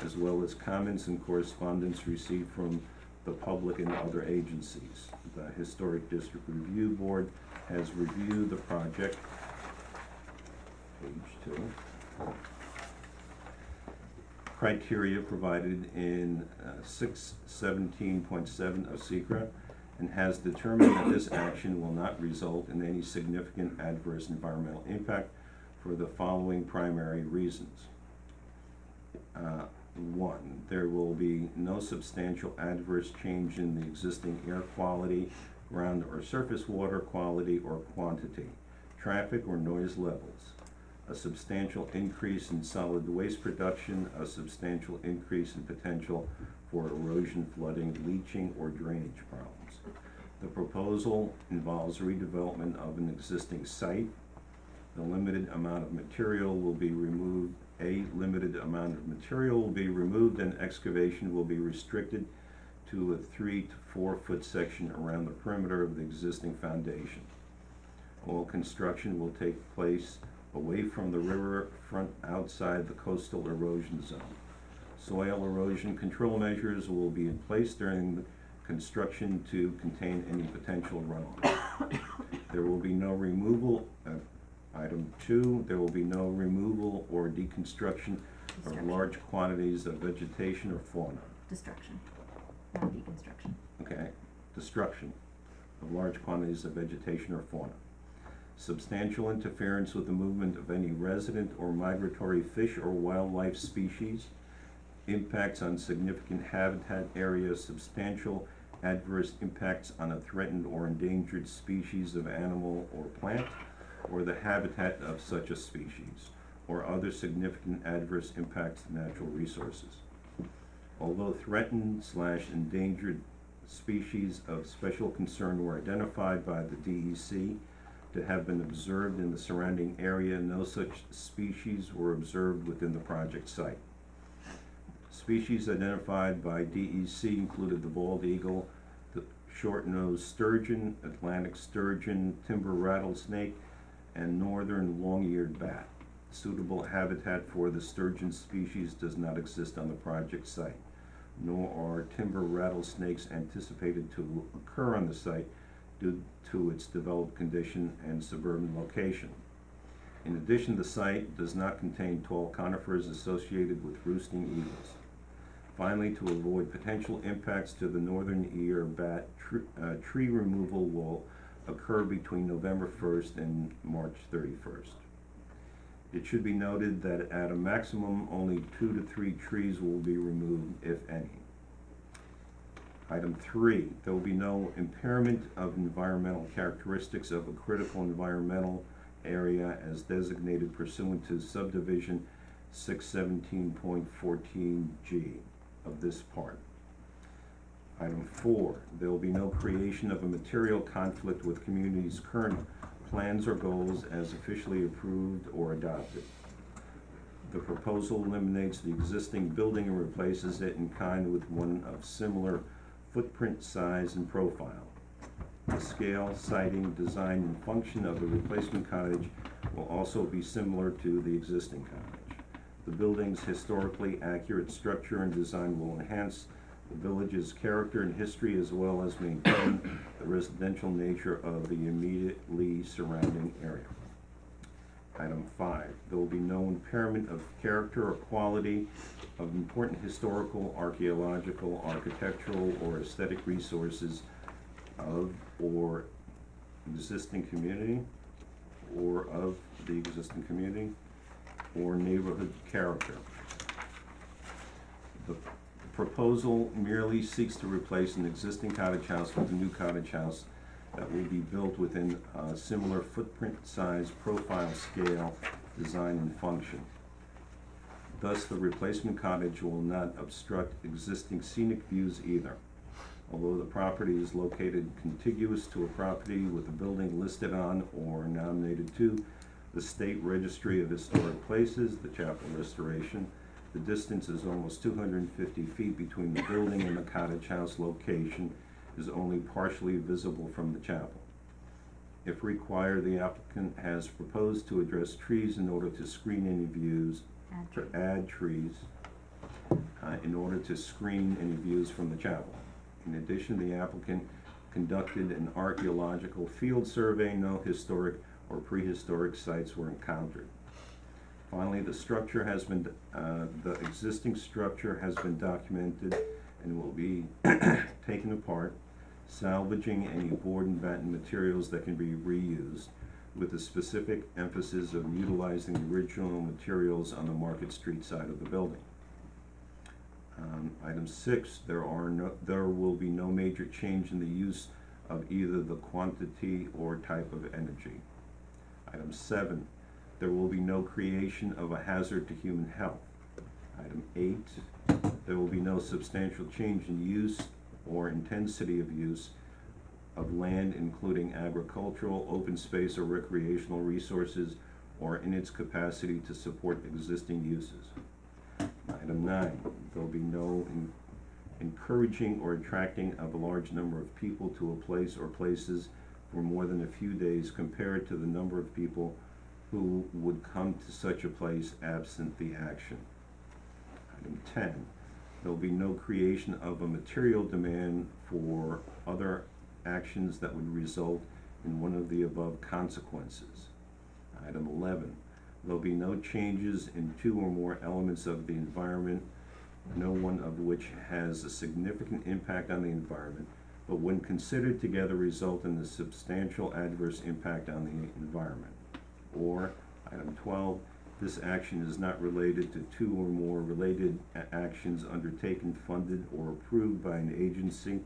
as well as comments and correspondence received from the public and other agencies. The Historic District Review Board has reviewed the project, page 2, criteria provided in 617.7 of SECRA, and has determined that this action will not result in any significant adverse environmental impact for the following primary reasons. 1, there will be no substantial adverse change in the existing air quality, ground or surface water quality or quantity, traffic or noise levels, a substantial increase in solid waste production, a substantial increase in potential for erosion, flooding, leaching, or drainage problems. The proposal involves redevelopment of an existing site. The limited amount of material will be removed. A limited amount of material will be removed, and excavation will be restricted to a 3 to 4 foot section around the perimeter of the existing foundation. All construction will take place away from the riverfront outside the coastal erosion zone. Soil erosion control measures will be in place during the construction to contain any potential runoff. There will be no removal, item 2, there will be no removal or deconstruction of large quantities of vegetation or fauna. Destruction, not deconstruction. Okay, destruction of large quantities of vegetation or fauna. substantial interference with the movement of any resident or migratory fish or wildlife species, impacts on significant habitat areas, substantial adverse impacts on a threatened or endangered species of animal or plant, or the habitat of such a species, or other significant adverse impacts to natural resources. Although threatened/endangered species of special concern were identified by the DEC to have been observed in the surrounding area, no such species were observed within the project site. Species identified by DEC included the bald eagle, the short-nosed sturgeon, Atlantic sturgeon, timber rattlesnake, and northern long-eared bat. Suitable habitat for the sturgeon species does not exist on the project site, nor are timber rattlesnakes anticipated to occur on the site due to its developed condition and suburban location. In addition, the site does not contain tall conifers associated with roosting eagles. Finally, to avoid potential impacts to the northern ear bat, tree removal will occur between November 1st and March 31st. It should be noted that at a maximum, only 2 to 3 trees will be removed, if any. Item 3, there will be no impairment of environmental characteristics of a critical environmental area as designated pursuant to subdivision 617.14G of this part. Item 4, there will be no creation of a material conflict with community's current plans or goals as officially approved or adopted. The proposal eliminates the existing building and replaces it in kind with one of similar footprint, size, and profile. The scale, siting, design, and function of the replacement cottage will also be similar to the existing cottage. The building's historically accurate structure and design will enhance the village's character and history, as well as maintain the residential nature of the immediately surrounding area. Item 5, there will be no impairment of character or quality of important historical, archaeological, architectural, or aesthetic resources of or existing community, or of the existing community, or neighborhood character. The proposal merely seeks to replace an existing cottage house with a new cottage house that will be built within a similar footprint, size, profile, scale, design, and function. Thus, the replacement cottage will not obstruct existing scenic views either. Although the property is located contiguous to a property with a building listed on or nominated to the State Registry of Historic Places, the Chapel Restoration, the distance is almost 250 feet between the building and the cottage house location is only partially visible from the chapel. If required, the applicant has proposed to address trees in order to screen any views, add trees in order to screen any views from the chapel. In addition, the applicant conducted an archaeological field survey. No historic or prehistoric sites were encountered. Finally, the structure has been, the existing structure has been documented and will be taken apart, salvaging any board and batten materials that can be reused, with a specific emphasis of utilizing the original materials on the Market Street side of the building. Item 6, there will be no major change in the use of either the quantity or type of energy. Item 7, there will be no creation of a hazard to human health. Item 8, there will be no substantial change in use or intensity of use of land, including agricultural, open space, or recreational resources, or in its capacity to support existing uses. Item 9, there will be no encouraging or attracting of a large number of people to a place or places for more than a few days compared to the number of people who would come to such a place absent the action. Item 10, there will be no creation of a material demand for other actions that would result in one of the above consequences. Item 11, there will be no changes in 2 or more elements of the environment, no one of which has a significant impact on the environment, but when considered together result in a substantial adverse impact on the environment. Or, item 12, this action is not related to two or more related actions undertaken, funded, or approved by an agency,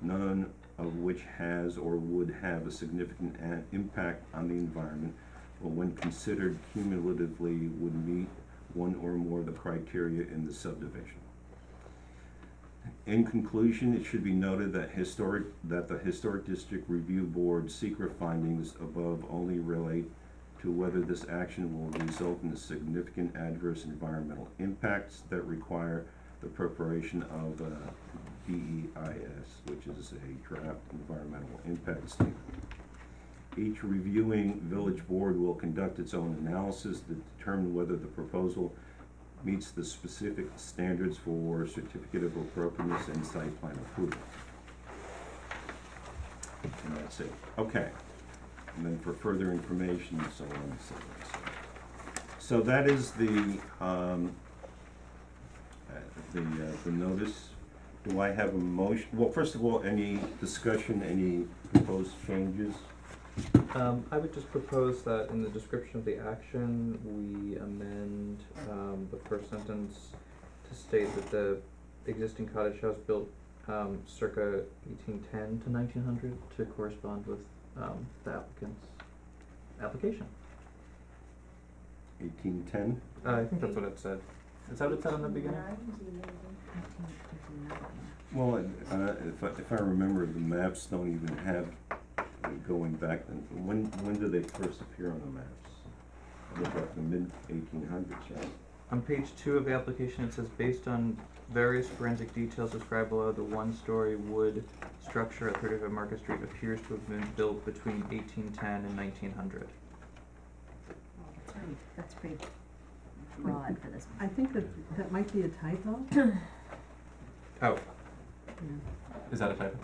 none of which has or would have a significant impact on the environment, or when considered cumulatively would meet one or more of the criteria in the subdivision. In conclusion, it should be noted that the Historic District Review Board secret findings above only relate to whether this action will result in significant adverse environmental impacts that require the preparation of a DEIS, which is a draft environmental impact statement. Each reviewing village board will conduct its own analysis to determine whether the proposal meets the specific standards for certificate of appropriateness and site plan approval. And that's it. Okay. And then for further information and so on and so on. So that is the notice. Do I have a motion? Well, first of all, any discussion, any proposed changes? I would just propose that in the description of the action, we amend the first sentence to state that the existing cottage house built circa 1810 to 1900 to correspond with the applicant's application. 1810? I think that's what it said. Is that what it said in the beginning? Well, if I remember, the maps don't even have going back then. When do they first appear on the maps? I look at the mid-1800s, right? On page 2 of the application, it says, based on various forensic details described below, the one-story wood structure at 35 Market Street appears to have been built between 1810 and 1900. That's pretty broad for this. I think that might be a typo. Oh, Yeah. is that a typo?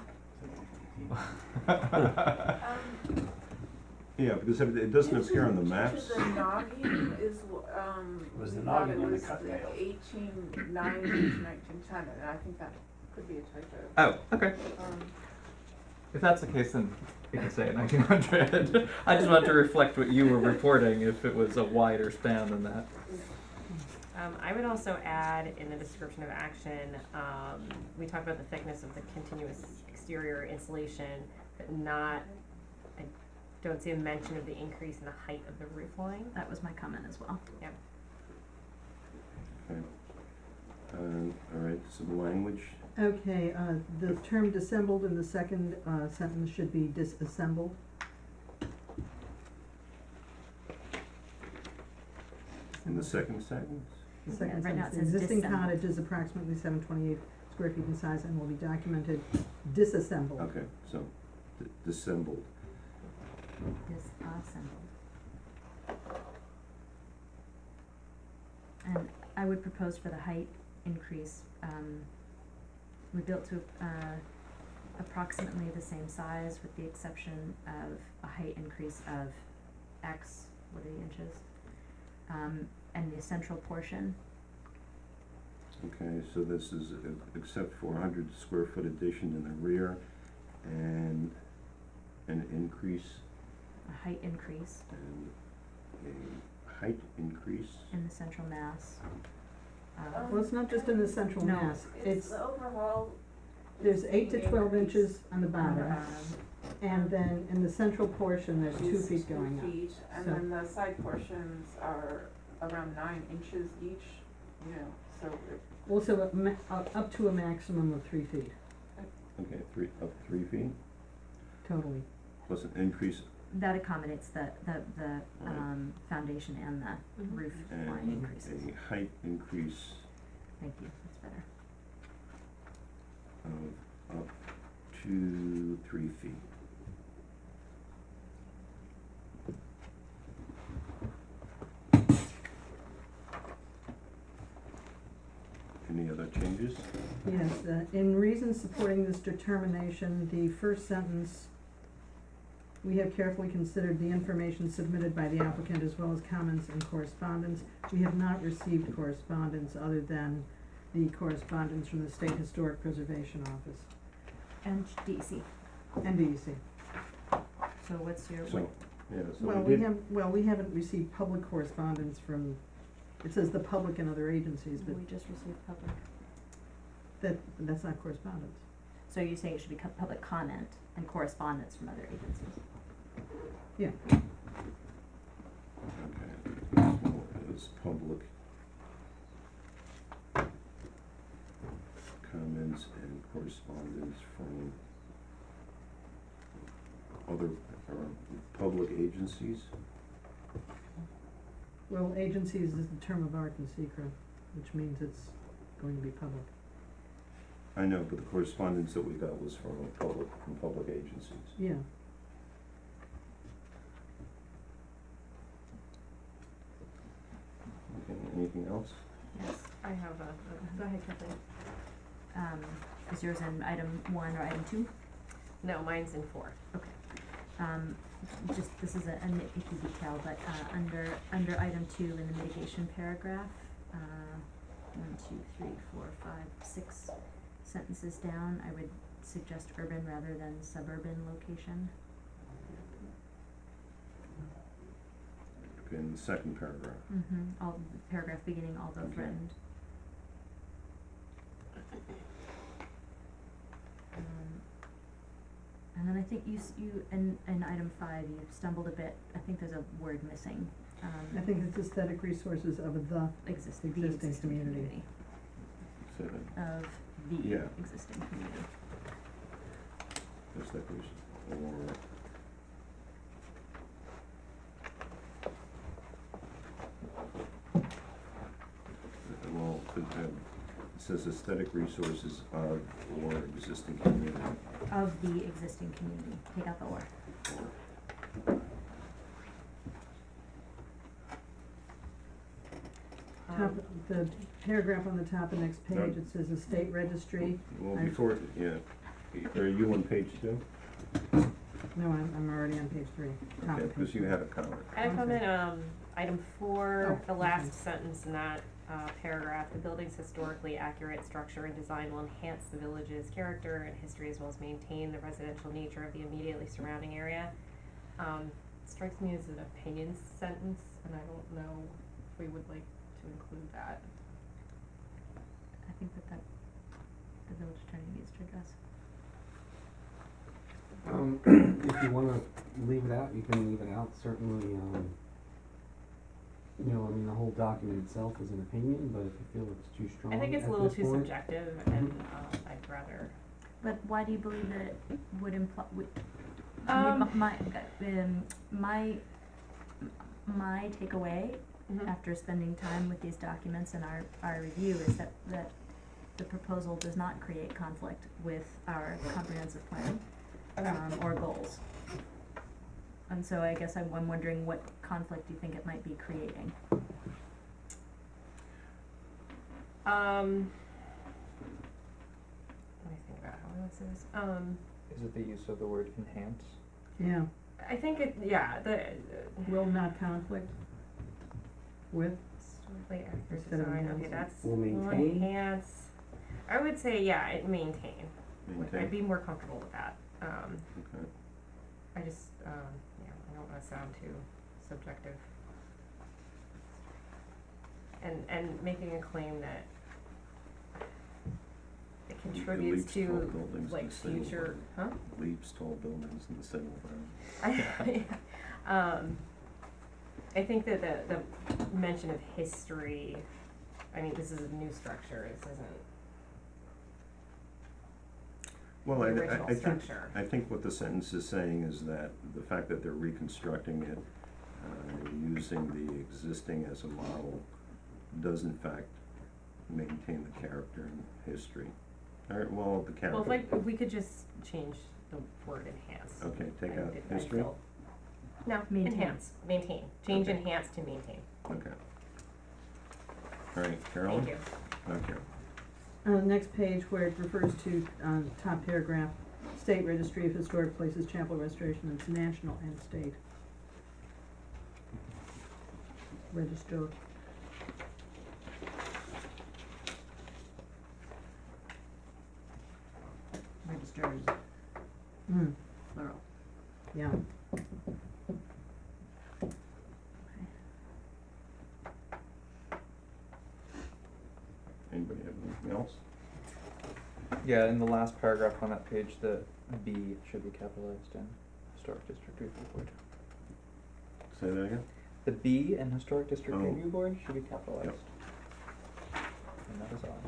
Yeah, because it doesn't appear on the maps. The noggin is, Was the we thought noggin it in the was cut the nail? 1890 to 1910, and I think that could be a typo. Oh, okay. If that's the case, then you can say 1900. I just wanted to reflect what you were reporting if it was a wider span than that. I would also add in the description of action, we talked about the thickness of the continuous exterior insulation, but not, I don't see a mention of the increase in the height of the roof line. That was my comment as well. Yep. Okay. All right, so the language, Okay, the term dissembled in the second sentence should be disassembled. in the second sentence? The second right now it sentence, the says existing dissembled. cottage is approximately 728 square feet in size and will be documented disassembled. Okay, so dissembled. Disassembled. And I would propose for the height increase, we built to approximately the same size with the exception of a height increase of X, what are the inches? And the central portion, Okay, so this is except for 100 square foot addition in the rear and an increase a height increase and a height increase. in the central mass. Well, it's not just in the central No. mass, it's, the overall there's 8 to 12 inches on the on the bottom, bottom. and then in the central portion, there's 2 feet going up. 2 feet, and So- then the side portions are around 9 inches each, you know, so it, Also, up to a maximum of 3 feet, Okay, 3 feet, totally. plus an increase That accommodates the Right. foundation and the roof line and increases. a height increase Thank you, that's better. of up to 3 feet. Any other changes? Yes, in reasons supporting this determination, the first sentence, we have carefully considered the information submitted by the applicant as well as comments and correspondence. We have not received correspondence other than the correspondence from the State Historic Preservation Office. And DEC. and DEC. So what's your, So, yeah, so Well, we did. we haven't received public correspondence from, it says the public and other agencies, but we just received public. that's not correspondence. So you're saying it should be public comment and correspondence from other agencies? Yeah. Okay, so is public comments and correspondence from other, public agencies? Well, agencies is the term of art in secret, which means it's going to be public. I know, but the correspondence that we got was from public agencies. Yeah. Okay, anything else? Yes. I have Go ahead, Kathleen. Is yours in item 1 or item 2? no, mine's in 4. Just, this is a nitpicky detail, but, under item 2 in the mitigation paragraph, 1, 2, 3, 4, 5, 6 sentences down, I would suggest urban rather than suburban location. Okay, in the second paragraph. All, paragraph beginning, although Okay. threatened. And then I think you, in item 5, you stumbled a bit, I think there's a word missing. I think it's aesthetic resources of the Existing community. So that, Of the Yeah. existing community. just like there's, or, well, it says aesthetic resources of or existing community. Of the existing community, take out the or. Top, the paragraph on the top of the next page, No. it says the state registry. Well, I- before, yeah, are you on page 2? No, I'm already on page 3, top Okay, of page because you 3. had a comment. I have a Okay. comment, item 4, Oh, the okay. last sentence in that paragraph, the building's historically accurate structure and design will enhance the village's character and history as well as maintain the residential nature of the immediately surrounding area. Strikes me as an opinion sentence, and I don't know if we would like to include that. I think that the village attorney needs to address. If you wanna leave it out, you can leave it out, certainly, you know, I mean, the whole document itself is an opinion, but if you feel it's too strong I think it's a at little this too point- subjective, and I'd rather. But why do you believe that it would imply, Um, my takeaway after spending time with these documents and our review is that the proposal does not create conflict with our comprehensive plan, or goals. And so I guess I'm wondering what conflict you think it might be creating. Let me think about how I would say this. Is it the use of the word enhance? Yeah, I think will not conflict with, historically accurate Instead of design, okay, enhancing. that's, Will will maintain? enhance. I would say, yeah, maintain. Maintain. I'd be more comfortable with that. Okay. I just, yeah, I don't wanna sound too subjective. And making a claim that it contributes leaps tall to, buildings like, in the city. future, huh? Leaps tall buildings in the civil ground. I think that the mention of history, I mean, this is a new structure, this isn't Well, the I original think, structure. I think what the sentence is saying is that the fact that they're reconstructing it, using the existing as a model, does in fact maintain the character and history. Or, well, the character. Well, if we could just change the word enhance. Okay, take I out did- I history? felt- No, Maintain. enhance, maintain, change Okay. enhance to maintain. Okay. All right, Carolyn? Thank you. Okay. next page where it refers to, top paragraph, State Registry of Historic Places, Chapel Restoration, it's national and state. Register. Registers. plural. Yeah. Anybody have anything else? Yeah, in the last paragraph on that page, the B should be capitalized in Historic District Review Board. Say that again? The B in Historic District Oh. Review Board should be capitalized. And that is all.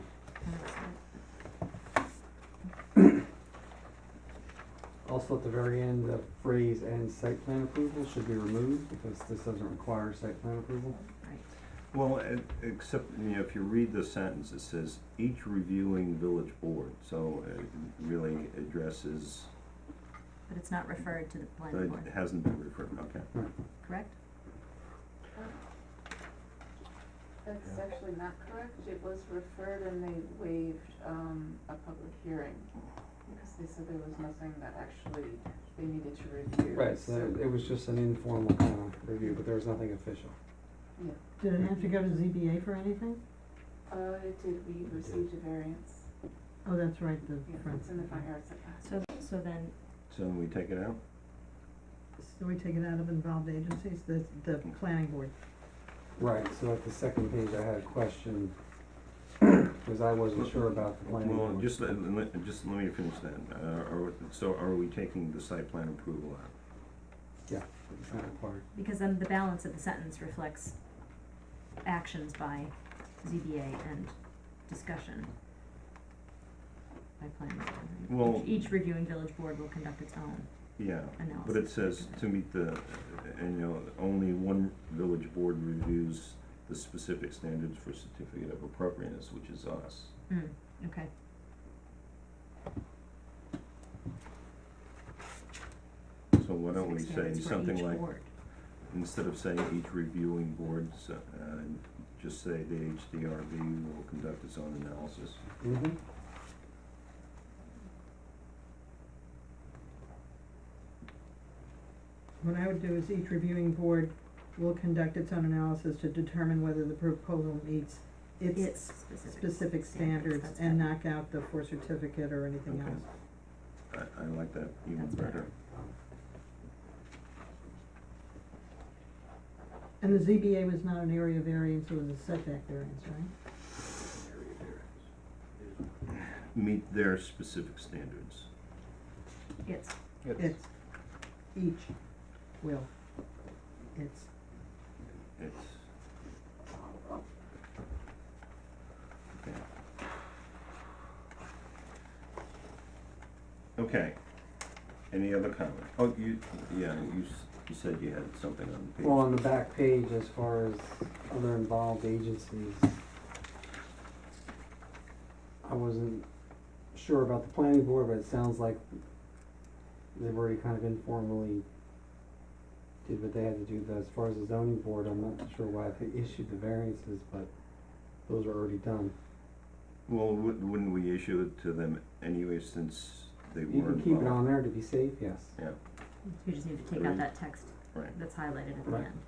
Also, at the very end, the phrase "and site plan approval" should be removed because this doesn't require site plan approval. Well, except, if you read the sentence, it says each reviewing village board, so it really addresses, But it's not referred to the planning board, it hasn't been referred, okay. correct? That's actually not correct. It was referred and they waived, a public hearing because they said there was nothing that actually they needed to review. Right, so it was just an informal kind of review, but there was nothing official. Yeah, Did it have to go to ZBA for anything? it did, we received a variance. Oh, that's right, the Yeah, front. it's in the front yard setback. So then, So we take it out? So we take it out of involved agencies, the planning board. Right, so at the second page, I had a question, because I wasn't sure about the planning Well, board. just let me finish that. So are we taking the site plan approval out? Yeah, it's not required. because then the balance of the sentence reflects actions by ZBA and discussion by planning board, right? Well- Each reviewing village board will conduct its own Yeah, analysis. but it says to meet the, only one village board reviews the specific standards for certificate of appropriateness, which is us. Okay. So why don't we say Standards for something each like, board. instead of saying each reviewing board, just say the HDRB will conduct its own analysis. Mm-hmm. What I would do is each reviewing board will conduct its own analysis to determine whether the proposal meets its Its specific standards that's and better. knock out the for certificate or anything Okay. else. I like that even That's better. better. And the ZBA was not an area variance, it was a setback variance, right? Meet their specific standards. It's, It's, each will, it's. It's. Okay. Okay. Any other comment? Oh, you said you had something on the page. Well, on the back page, as far as other involved agencies, I wasn't sure about the planning board, but it sounds like they've already kind of informally did what they had to do. As far as the zoning board, I'm not sure why they issued the variances, but those are already done. Well, wouldn't we issue it to them anyway, since they You were can keep it involved? on there to be safe, yes. Yeah, you just need to take out that text right. that's highlighted at the Right. end.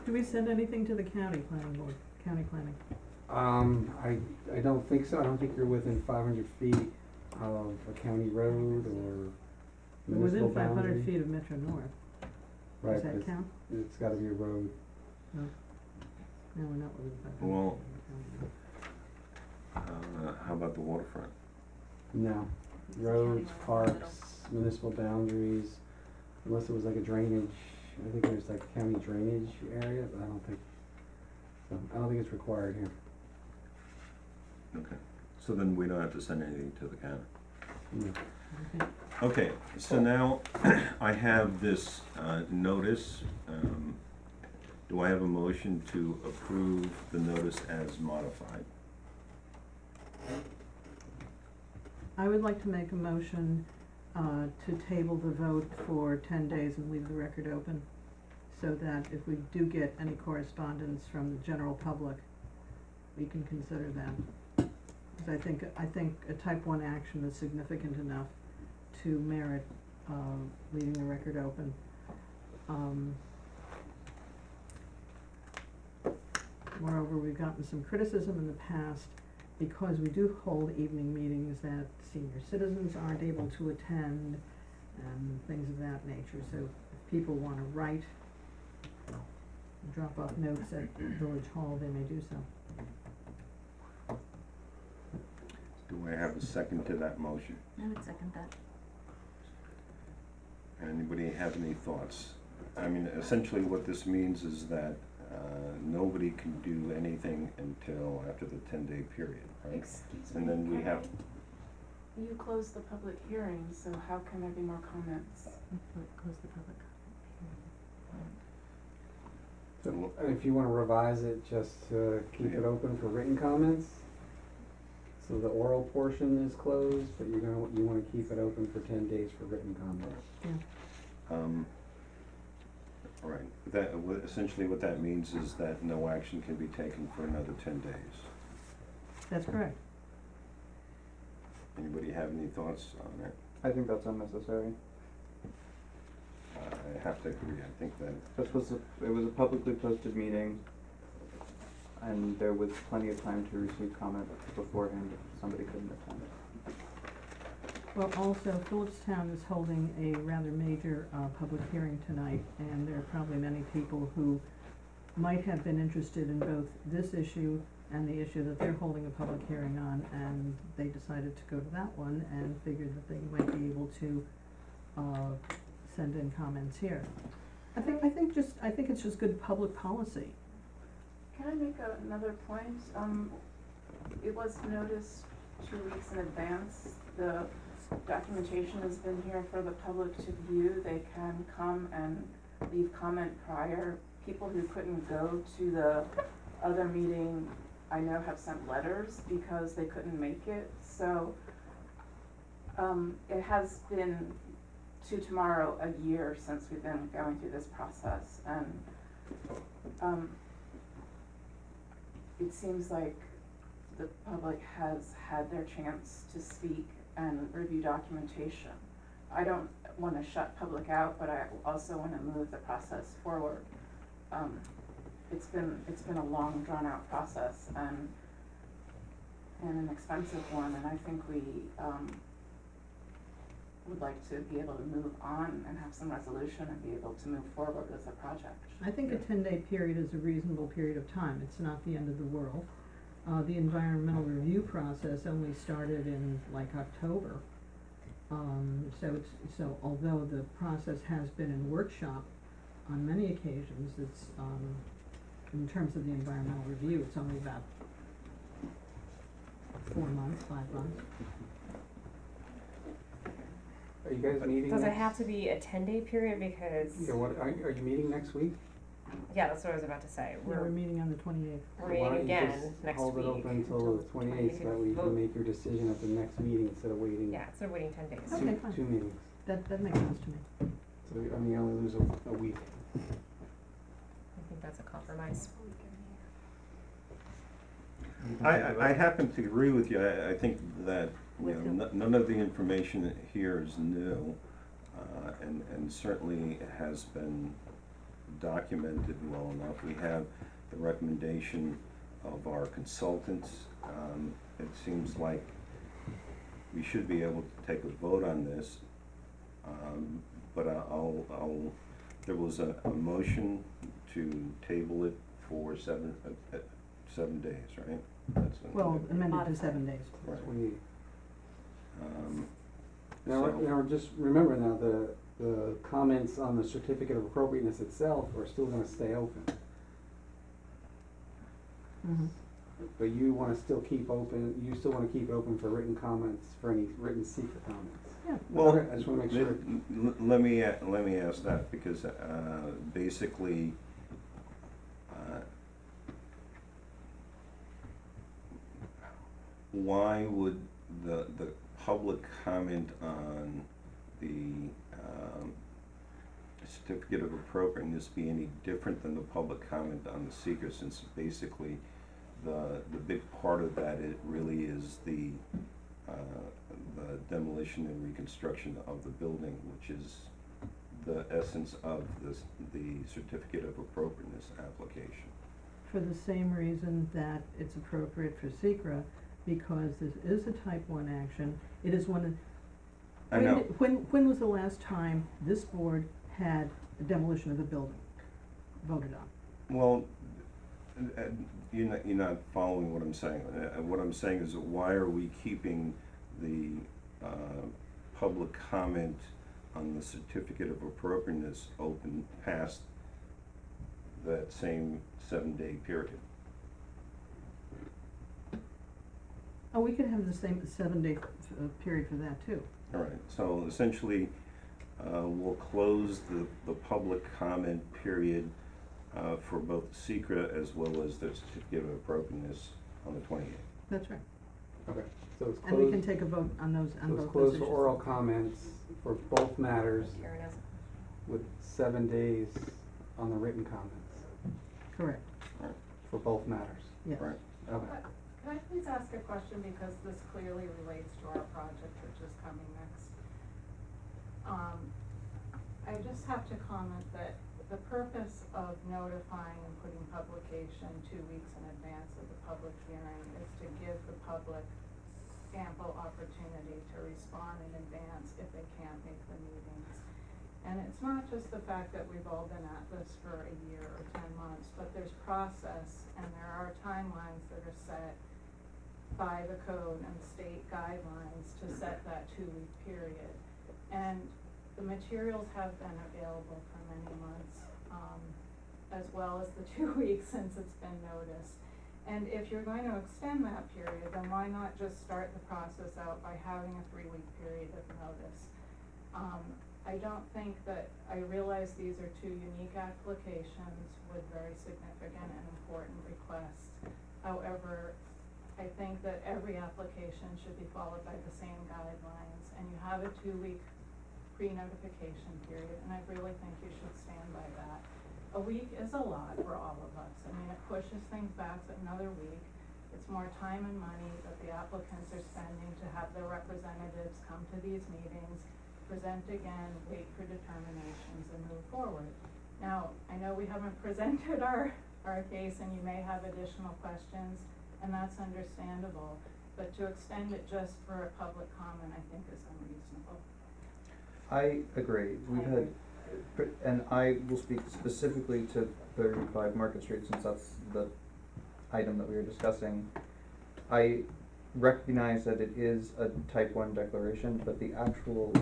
Do we send anything to the county planning board, county planning? I don't think so. I don't think you're within 500 feet of a county road or We're municipal within 500 boundary. feet of Metro North, Right, does that but count? it's gotta be a road. No, we're not within 500 feet Well, of the county. How about the waterfront? No. Roads, parks, municipal boundaries, unless it was like a drainage, I think there's like a county drainage area, but I don't think it's required here. Okay, so then we don't have to send anything to the county. No. Okay. Okay, so now I have this notice. Do I have a motion to approve the notice as modified? I would like to make a motion, to table the vote for 10 days and leave the record open, so that if we do get any correspondence from the general public, we can consider them. Because I think a type 1 action is significant enough to merit, leaving the record open. Moreover, we've gotten some criticism in the past because we do hold evening meetings that senior citizens aren't able to attend and things of that nature, so if people wanna write, drop off notes at Village Hall, they may do so. Do I have a second to that motion? I would second that. Anybody have any thoughts? I mean, essentially what this means is that, nobody can do anything until after the 10-day period, right? Excuse me, And then we can have, you closed the public hearing, so how can there be more comments? Close the public So, if you wanna revise it, just to keep it Yeah. open for written comments, so the oral portion is closed, but you wanna keep it open for 10 days for written comments. all right, essentially what that means is that no action can be taken for another 10 days. That's correct. Anybody have any thoughts on it? I think that's unnecessary. I have to agree, I think that, It was a publicly posted meeting, and there was plenty of time to receive comment beforehand if somebody couldn't attend. Well, also, Phillipstown is holding a rather major, public hearing tonight, and there are probably many people who might have been interested in both this issue and the issue that they're holding a public hearing on, and they decided to go to that one and figured that they might be able to, send in comments here. I think it's just good public policy. Can I make another point? It was noticed 2 weeks in advance. The documentation has been here for the public to view. They can come and leave comment prior. People who couldn't go to the other meeting, I know, have sent letters because they couldn't make it. So, it has been to tomorrow a year since we've been going through this process, and, it seems like the public has had their chance to speak and review documentation. I don't wanna shut public out, but I also wanna move the process forward. It's been a long, drawn-out process and an expensive one, and I think we, would like to be able to move on and have some resolution and be able to move forward with the project. I think a 10-day period is a reasonable period of time, it's not the end of the world. The environmental review process only started in like October. So although the process has been in workshop on many occasions, it's, in terms of the environmental review, it's only about 4 months, 5 months. Are you guys meeting Does it next- have to be a 10-day period because, Yeah, are you meeting next week? yeah, that's what I was about to say. Yeah, we're meeting on the 28th. We're meeting again next week. Hold it open until the 28th, so that way you vote. can make your decision at the next meeting instead of waiting Yeah, instead of waiting 10 days. Okay, fine. two meetings. That makes sense to me. So, I mean, you only lose a week. I think that's a compromise. I happen to agree with you, I think that, you know, none of the information here is new, and certainly has been documented well enough. We have the recommendation of our consultants. It seems like we should be able to take a vote on this, but there was a motion to table it for 7 days, right? That's Well, amended to Modified. 7 days. Right. Now, just remember now, the comments on the certificate of appropriateness itself are still gonna stay open. Mhm. But you wanna still keep open, you still wanna keep it open for written comments, for any written secret comments. Yeah. Well, Okay, I just wanna make sure. let me ask that, because, basically, why would the public comment on the, certificate of appropriateness be any different than the public comment on the seeker, since basically the big part of that, it really is the demolition and reconstruction of the building, which is the essence of the certificate of appropriateness application. For the same reason that it's appropriate for SECR because this is a type one action. It is one of, I know, when was the last time this board had a demolition of a building voted on? well, you're not following what I'm saying. What I'm saying is, why are we keeping the, public comment on the certificate of appropriateness open past that same 7-day period? Oh, we could have the same 7-day period for that too. All right, so essentially, we'll close the public comment period for both secret as well as the certificate of appropriateness on the 28th. That's right. Okay, so it's And we can closed, take a vote on those, on so both it's those closed issues. for oral comments for both matters Karen has with 7 days on the written comments Correct, for both matters. yes. Right. Okay. Can I please ask a question, because this clearly relates to our project, which is coming next? I just have to comment that the purpose of notifying and putting publication 2 weeks in advance of the public hearing is to give the public ample opportunity to respond in advance if they can't make the meetings. And it's not just the fact that we've all been at this for a year or 10 months, but there's process and there are timelines that are set by the code and state guidelines to set that 2-week period. And the materials have been available for many months, as well as the 2 weeks since it's been noticed. And if you're going to extend that period, then why not just start the process out by having a 3-week period of notice? I don't think that, I realize these are two unique applications with very significant and important requests. However, I think that every application should be followed by the same guidelines, and you have a 2-week pre-notification period, and I really think you should stand by that. A week is a lot for all of us. I mean, it pushes things back another week. It's more time and money that the applicants are spending to have their representatives come to these meetings, present again, wait for determinations, and move forward. Now, I know we haven't presented our case, and you may have additional questions, and that's understandable, but to extend it just for a public comment, I think is unreasonable. I agree. We've had, and I will speak specifically to 35 Market Street since that's the item that we were discussing. I recognize that it is a type 1 declaration, but the actual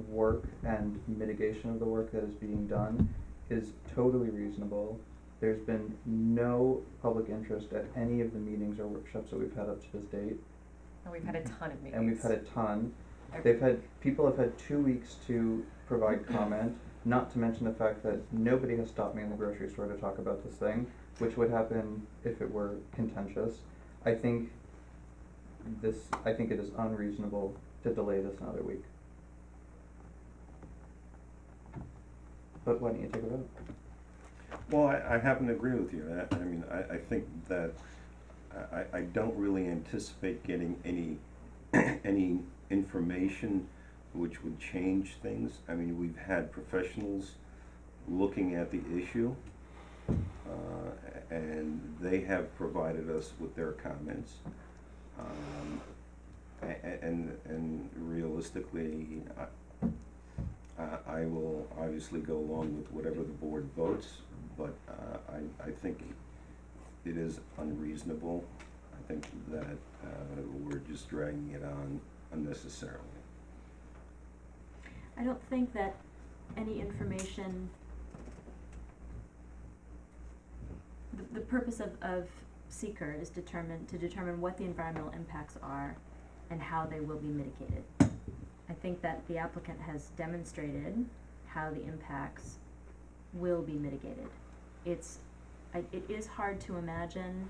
work and mitigation of the work that is being done is totally reasonable. There's been no public interest at any of the meetings or workshops that we've had up to this date. And we've had a ton of meetings. And we've had a ton. People have had 2 weeks to provide comment, not to mention the fact that nobody has stopped me in the grocery store to talk about this thing, which would happen if it were contentious. I think it is unreasonable to delay this another week. But why don't you take a vote? Well, I happen to agree with you. I mean, I think that I don't really anticipate getting any information which would change things. I mean, we've had professionals looking at the issue, and they have provided us with their comments. And realistically, I will obviously go along with whatever the board votes, but I think it is unreasonable. I think that we're just dragging it on unnecessarily. I don't think that any information, the purpose of seeker is to determine what the environmental impacts are and how they will be mitigated. I think that the applicant has demonstrated how the impacts will be mitigated. It is hard to imagine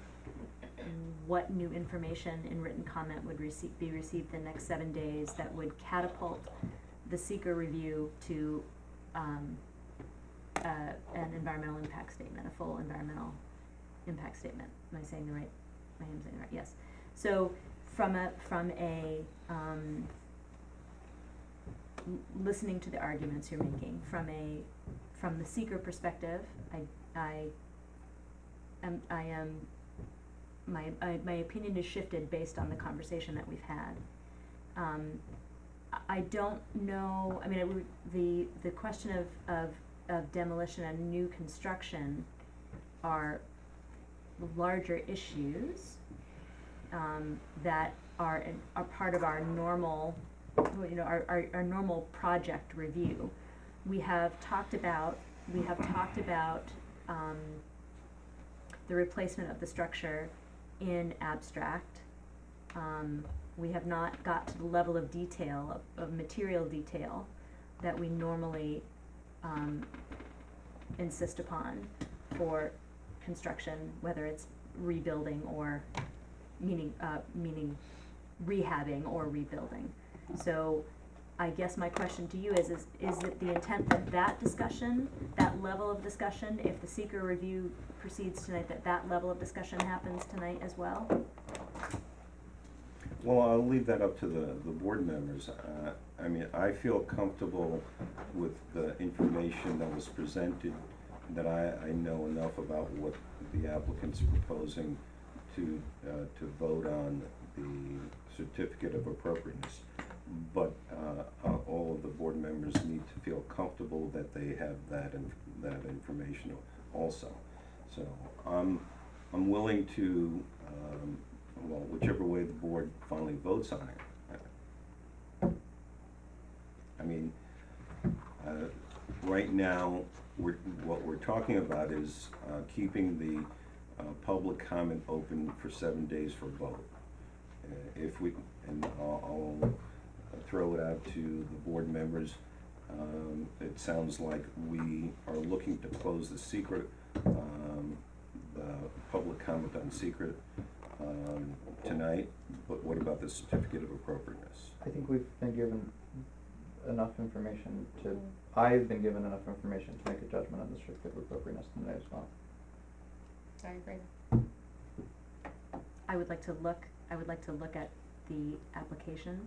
what new information in written comment would be received the next 7 days that would catapult the seeker review to an environmental impact statement, a full environmental impact statement. Am I saying the right? I am saying the right. Yes. So listening to the arguments you're making from the seeker perspective, I am my opinion has shifted based on the conversation that we've had. I don't know, I mean, the question of demolition and new construction are larger issues, that are part of our normal, our normal project review. We have talked about, the replacement of the structure in abstract. We have not got to the level of detail, of material detail, that we normally, insist upon for construction, whether it's rebuilding or meaning rehabbing or rebuilding. So I guess my question to you is it the intent that discussion, that level of discussion, if the seeker review proceeds tonight, that level of discussion happens tonight as well? Well, I'll leave that up to the board members. I mean, I feel comfortable with the information that was presented, that I know enough about what the applicant's proposing to vote on the certificate of appropriateness. But all of the board members need to feel comfortable that they have that information also. So I'm willing to, well, whichever way the board finally votes on it. I mean, right now, what we're talking about is keeping the public comment open for 7 days for vote. If we, and I'll throw it out to the board members. It sounds like we are looking to close the secret, the public comment on secret tonight, but what about the certificate of appropriateness? I think we've been given enough information to, I've been given enough information to make a judgment on the certificate of appropriateness tonight as well. I agree. I would like to look at the application.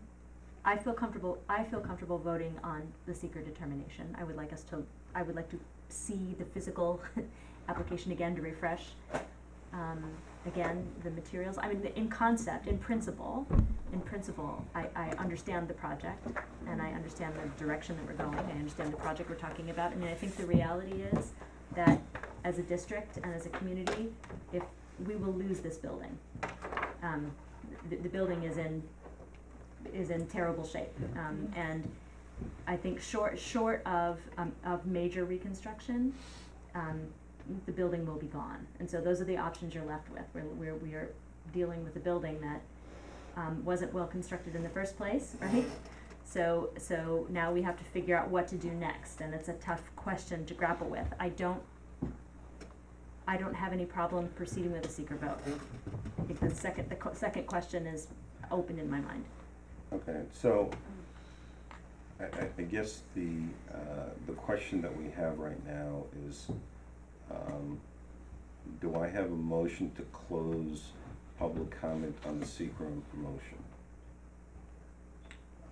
I feel comfortable voting on the seeker determination. I would like to see the physical application again to refresh, again, the materials. I mean, in concept, in principle, I understand the project, and I understand the direction that we're going, I understand the project we're talking about, and I think the reality is that as a district and as a community, if we will lose this building. The building is in terrible shape, and I think short of major reconstruction, the building will be gone. And so those are the options you're left with. We are dealing with a building that wasn't well constructed in the first place, right? So now we have to figure out what to do next, and it's a tough question to grapple with. I don't have any problem proceeding with a seeker vote. I think the second question is open in my mind. Okay, so I guess the question that we have right now is, do I have a motion to close public comment on the secret motion?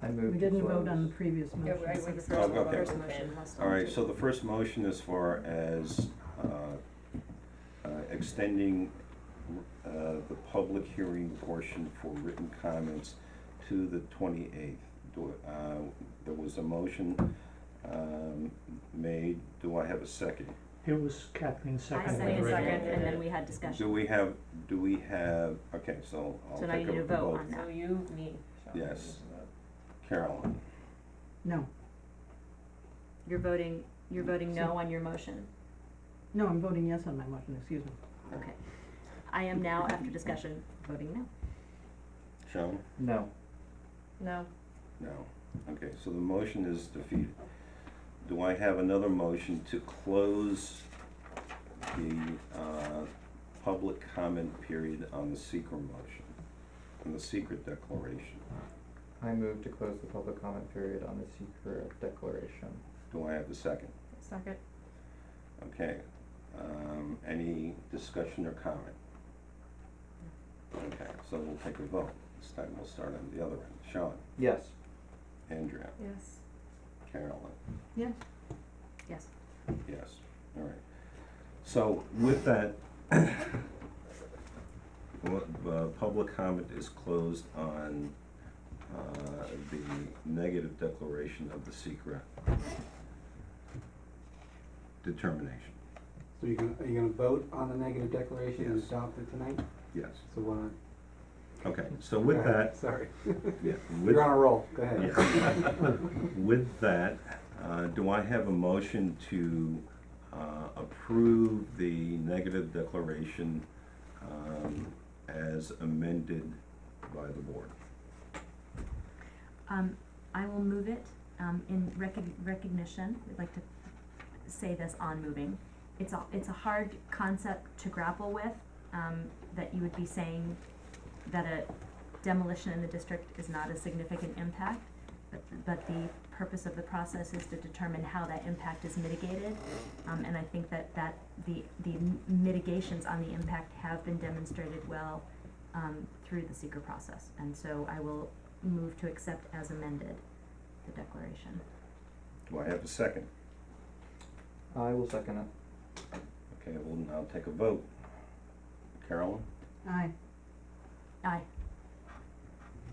I move We to didn't vote close. on the previous motion. Okay. First motion was All right, so the first motion as far as extending the public hearing portion for written comments to the 28th. There was a motion made. Do I have a second? It was Kathleen I second. second, and then we had discussion. Do we have, okay, so I'll So now you take need a to vote vote. on that. So you, me, Sean. Yes. Carolyn, No, You're voting no on your motion. no, I'm voting yes on my motion, excuse me. Okay. I am now, after discussion, voting no. Sean? No. No. No. Okay, so the motion is defeated. Do I have another motion to close the public comment period on the secret motion, on the secret declaration? I move to close the public comment period on the secret declaration. Do I have a second? Second. Okay, any discussion or comment? Okay, so we'll take a vote. This time we'll start on the other end. Sean? Yes. Andrea? Yes. Carolyn? Yes, Yes. Yes, all right. So with that, public comment is closed on, the negative declaration of the secret determination. So are you gonna vote on the negative declaration and Yes. adopt it tonight? Yes. So why not? Okay, so with Go ahead. that, Sorry. yeah, with, You're on a roll, go ahead. yeah. With that, do I have a motion to, approve the negative declaration, as amended by the board? I will move it, in recognition, we'd like to say this on moving. It's a hard concept to grapple with, that you would be saying that a demolition in the district is not a significant impact, but the purpose of the process is to determine how that impact is mitigated. And I think that the mitigations on the impact have been demonstrated well, through the seeker process. And so I will move to accept as amended the declaration. Do I have a second? I will second it. Okay, we'll now take a vote. Carolyn? Aye. Aye.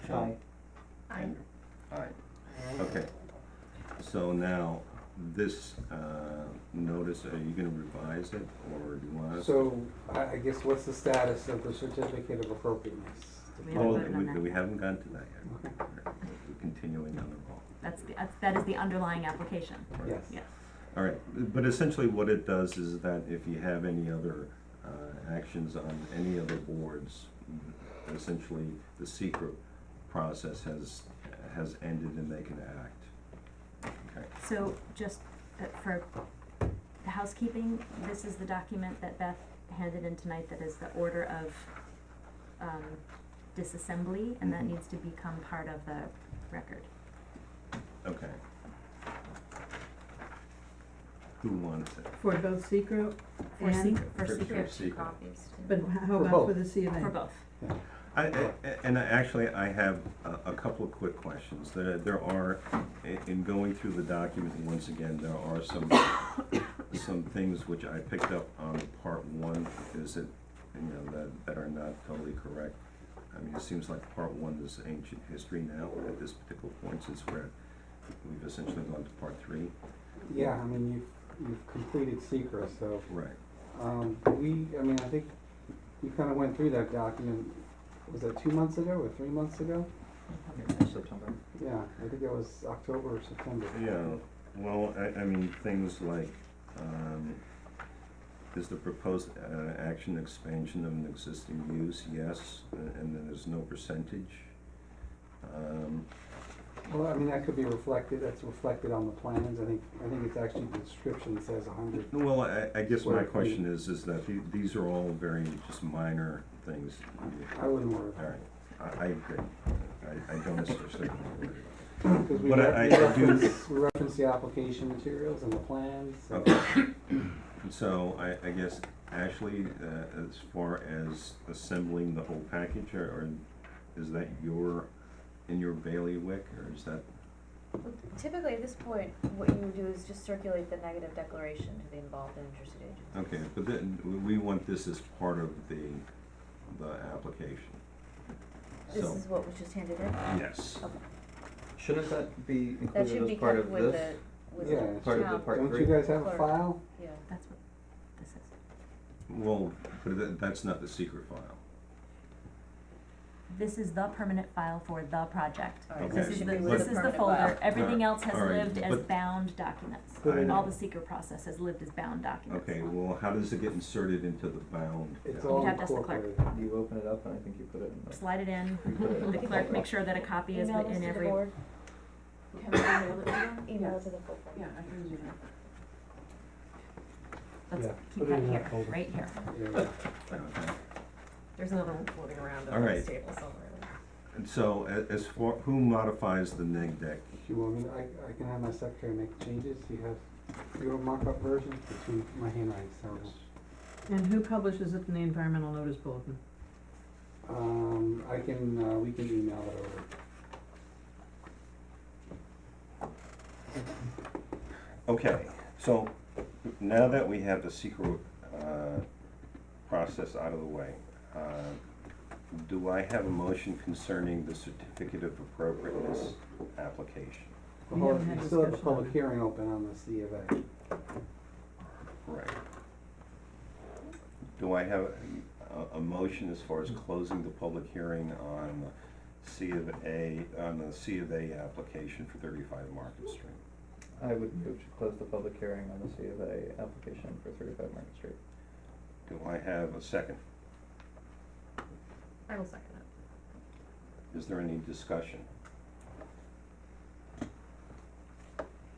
Sean? Aye. Andrew? Aye. Okay, so now, this, notice, are you gonna revise it, or do you want us? So, I guess what's the status of the certificate of appropriateness? We haven't Oh, voted on that. we haven't gotten to that yet. We're continuing on the roll. That is the underlying application. Yes. Yes. All right, but essentially what it does is that if you have any other, actions on any other boards, essentially the secret process has ended and they can act. Okay, So just for the housekeeping, this is the document that Beth handed in tonight that is the order of disassembly, and that Mhm. needs to become part of the record. okay. Who wants it? For both secret For and, secret, for For secret, secret. Copies. but how For about both. for the C of A? for both. Actually, I have a couple of quick questions. There are, in going through the document, once again, there are some things which I picked up on part one, is it, that are not totally correct. I mean, it seems like part one is ancient history now at this particular point, since we've essentially gone to part three. Yeah, I mean, you've completed secret, so, Right. I think we kinda went through that document, was that 2 months ago or 3 months ago? September. Yeah, I think it was October or September. Yeah, well, I mean, things like, is the proposed, action expansion of an existing use? Yes, and then there's no percentage. Well, I mean, that could be reflected, that's reflected on the plans, I think it's actually the description says 100. Well, I guess my Square feet. question is that these are all very just minor things. I wouldn't worry All about right, I agree. I don't especially worry about it. Because we But I do- we reference the application materials and the plans, so. Okay. So I guess, Ashley, as far as assembling the whole package, or is that in your bailiwick, or is that? Typically, at this point, what you would do is just circulate the negative declaration to the involved and interested agents. Okay, but then we want this as part of the application. This So, is what was just handed in? yes. Okay. Shouldn't that be That should included be as part kept of with this? with Yeah, the Part of the town part Don't three? you guys have a clerk. file? Yeah. That's what this is. Well, but that's not the secret file. This is the permanent file for the project. Alright, so This it is should the, be with this the is the permanent folder, file. everything else has Alright, lived as but- bound documents. I All know. the secret process has lived as bound documents. Okay, well, how does it get inserted into the bound? It's Yeah. all You'd have to ask the clerk. incorporated. You open it up and I think you put it in the. Slide it in, you put it in the clerk makes sure that a copy is Email this in to the every. board. Can I email it to them? Email it to the full board. Yeah, I can do that. Let's Yeah, keep put it that in that here, folder. right here. Yeah. Okay. There's another one floating around All on right. this table somewhere. And so, as for, who modifies the neg deck? If you want me, I can have my secretary make changes, you have your markup versions between my handwriting, so. And who publishes it in the environmental notice bulletin? I can, we can email it over. Okay, so now that we have the secret process out of the way, do I have a motion concerning the certificate of appropriateness application? We haven't had You still have a discussion on public it. hearing open on the C of A. Right. Do I have a motion as far as closing the public hearing on the C of A application for 35 Market Street? I would move to close the public hearing on the C of A application for 35 Market Street. Do I have a second? I will second it. Is there any discussion?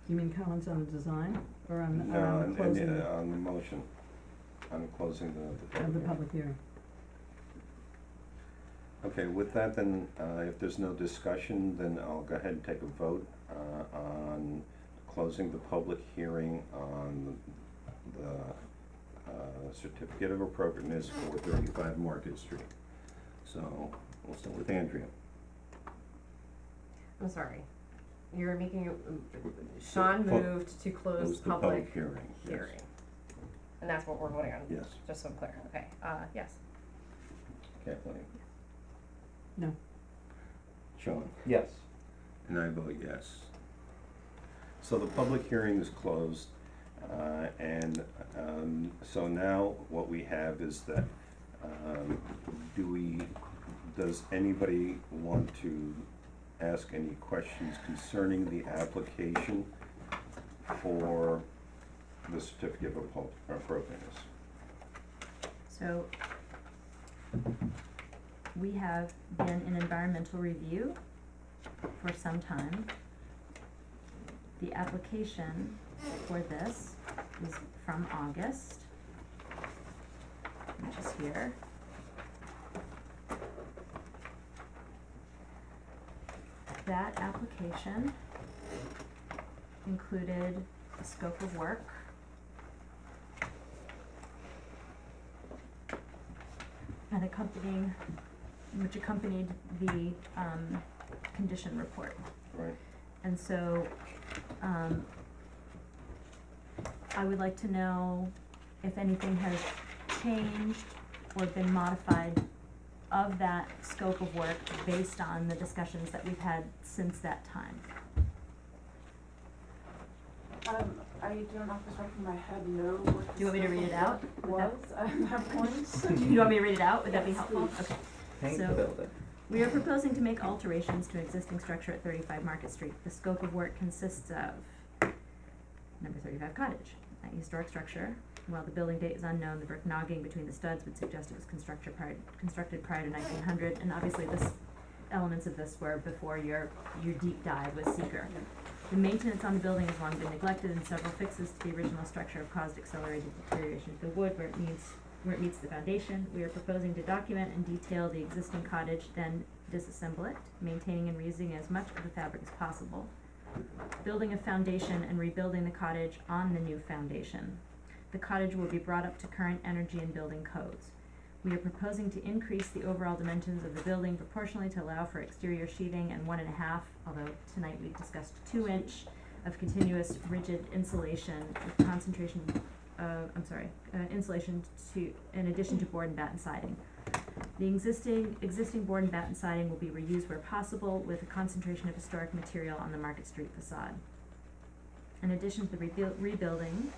You mean comments on the design or on the, No, on the closing on the motion, on closing the of public the hearing. public hearing? Okay, with that then, if there's no discussion, then I'll go ahead and take a vote on closing the public hearing on the certificate of appropriateness for 35 Market Street. So, we'll start with Andrea. I'm sorry. You're making, Sean Pu- moved to close Close the public hearing, yes. hearing. And that's what we're voting on? Yes. Just so I'm clear, okay, yes. Kathleen? No. Sean? Yes. And I vote yes. So the public hearing is closed, and so now what we have is that, does anybody want to ask any questions concerning the application for the certificate of appropriateness? So, we have been in environmental review for some time. The application for this is from August, which is here. That application included a scope of work, and which accompanied the condition report. Right. And so, I would like to know if anything has changed or been modified of that scope of work based on the discussions that we've had since that time. I don't off the top of my head know what Do you want me to read it out? Would was that- at that point. Do you want me to read it out? Would that be Yes, helpful? please. Okay. Paint So- the building. We are proposing to make alterations to an existing structure at 35 Market Street. The scope of work consists of number 35 cottage, a historic structure. While the building date is unknown, the brick nogging between the studs would suggest it was constructed prior to 1900, and obviously elements of this were before your deep dive with seeker. The maintenance on the building has long been neglected, and several fixes to the original structure have caused accelerated deterioration of the wood where it meets the foundation. We are proposing to document and detail the existing cottage, then disassemble it, maintaining and reusing as much of the fabric as possible. Building a foundation and rebuilding the cottage on the new foundation. The cottage will be brought up to current energy and building codes. We are proposing to increase the overall dimensions of the building proportionally to allow for exterior sheathing and 1.5, although tonight we discussed 2-inch of continuous rigid insulation with concentration, insulation in addition to board and batten siding. The existing board and batten siding will be reused where possible with a concentration of historic material on the Market Street facade. In addition to the rebuilding,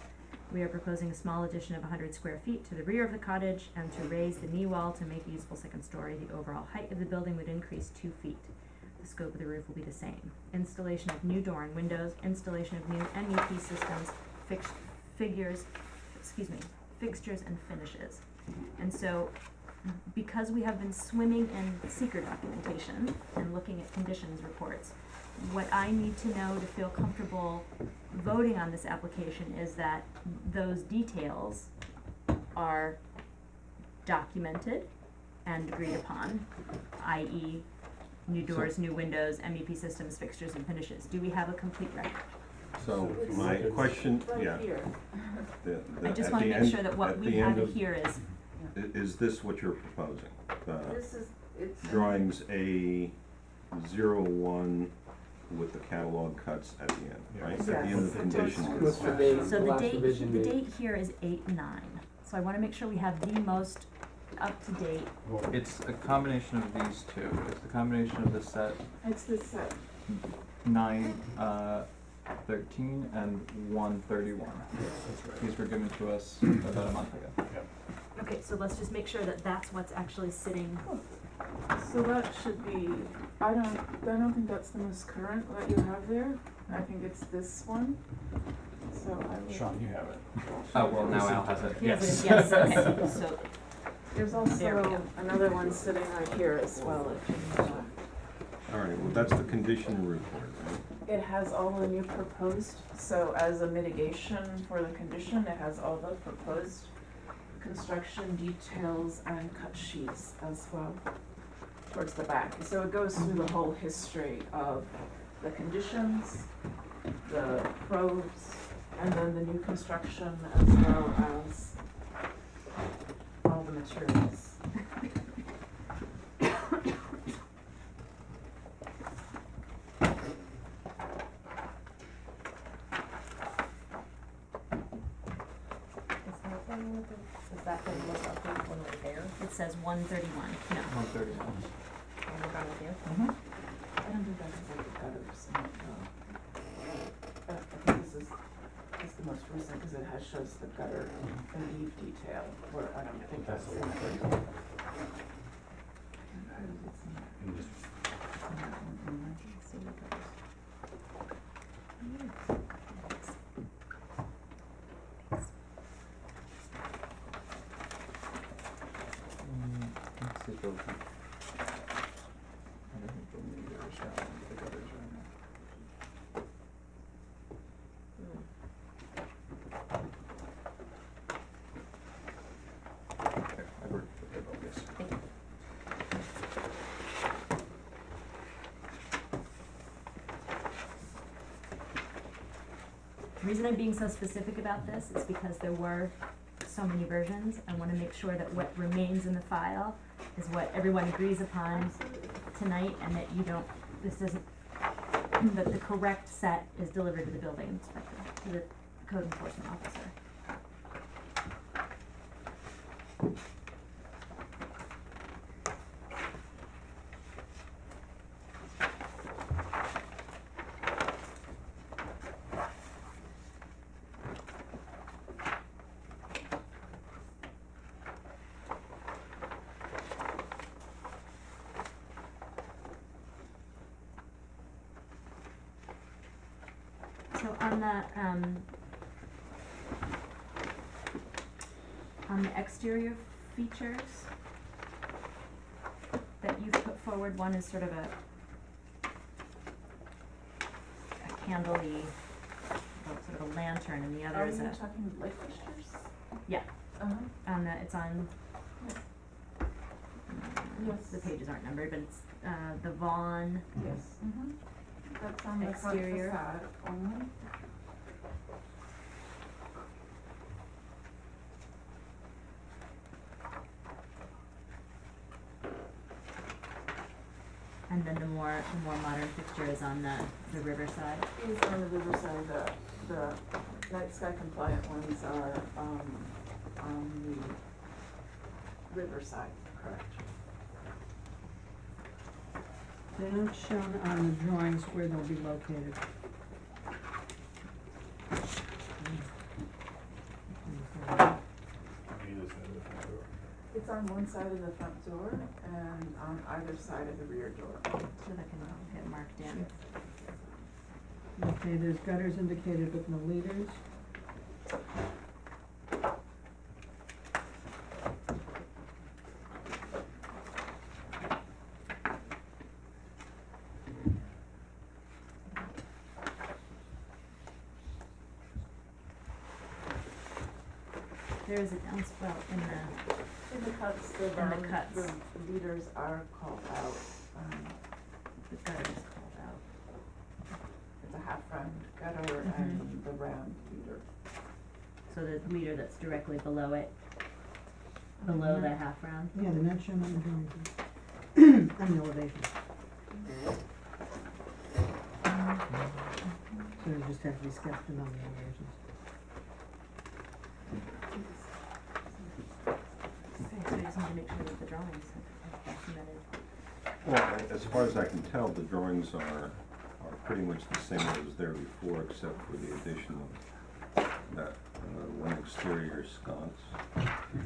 we are proposing a small addition of 100 square feet to the rear of the cottage and to raise the knee wall to make a usable second story. The overall height of the building would increase 2 feet. The scope of the roof will be the same. Installation of new door and windows, installation of new MEP systems, fixtures and finishes. And so, because we have been swimming in seeker documentation and looking at conditions reports, what I need to know to feel comfortable voting on this application is that those details are documented and agreed upon, i.e. new doors, new windows, MEP systems, fixtures and finishes. Do we have a complete record? So It's my question, right yeah. here. I just at wanna the make end- sure that what at we the have end of- here is, Is this what you're proposing? It's. Drawings A01 with the catalog cuts at the end, right? At the end of Yes. the condition. What's the date? so the last date, revision the date. date here is 8/9. So I wanna make sure we have the most up to date. It's a combination of these two. It's the combination of the set It's this set. 913 and 131. These were given to us about a month ago. Okay, so let's just make sure that that's what's actually sitting. So that should be, I don't think that's the most current that you have there. I think it's this one. So I would. Sean, you have it. Oh, well, now Al has it. Yes, yes, okay, so, There's There we also go. another one sitting right here as well. All right, well, that's the condition report, right? It has all the new proposed, so as a mitigation for the condition, it has all the proposed construction details and cut sheets as well towards the back. So it goes through the whole history of the conditions, the probes, and then the new construction as well as all the materials. Is that the most updated one right there? it says 131, no. 131. And we're done with you? I don't think that's like the gutters, I think this is the most recent, cause it shows the gutter and eave detail, where I don't think that's the one. Let's see if those. I don't think the meters are on the gutters right now. There, I've already prepared all this. The reason I'm being so specific about this is because there were so many versions. I wanna make sure that what remains in the file is what everyone agrees upon tonight, and that you don't, this doesn't, that the correct set is delivered to the building inspector, to the code enforcement officer. So on the exterior features that you've put forward, one is sort of a candle-y, sort of a lantern, and the other is Are you a, talking light fixtures? yeah, Uh-huh. it's on, Yes. the pages aren't numbered, but it's, the Vaughn, Yes. Mm-hmm. That's on the front Exterior. facade only. and then the more modern fixture is on the riverside. These on the riverside, the night sky compliant ones are, on the riverside, correct? They're not shown on the drawings where they'll be located. It's on one side of the front door and on either side of the rear door. So that can get marked in. Okay, there's gutters indicated but no leaders. There is a downspout in the, In the cuts, the And the round, cuts. the leaders are called out, the gutter is called out. it's a half round gutter and the round leader. So the leader that's directly below it, below the half round. Yeah, they're not shown on the drawings. On the elevation. So they just have to be sketched in on the elevations. Okay, so just need to make sure that the drawings have been submitted. Well, as far as I can tell, the drawings are pretty much the same as was there before, except for the addition of that, one exterior sconce.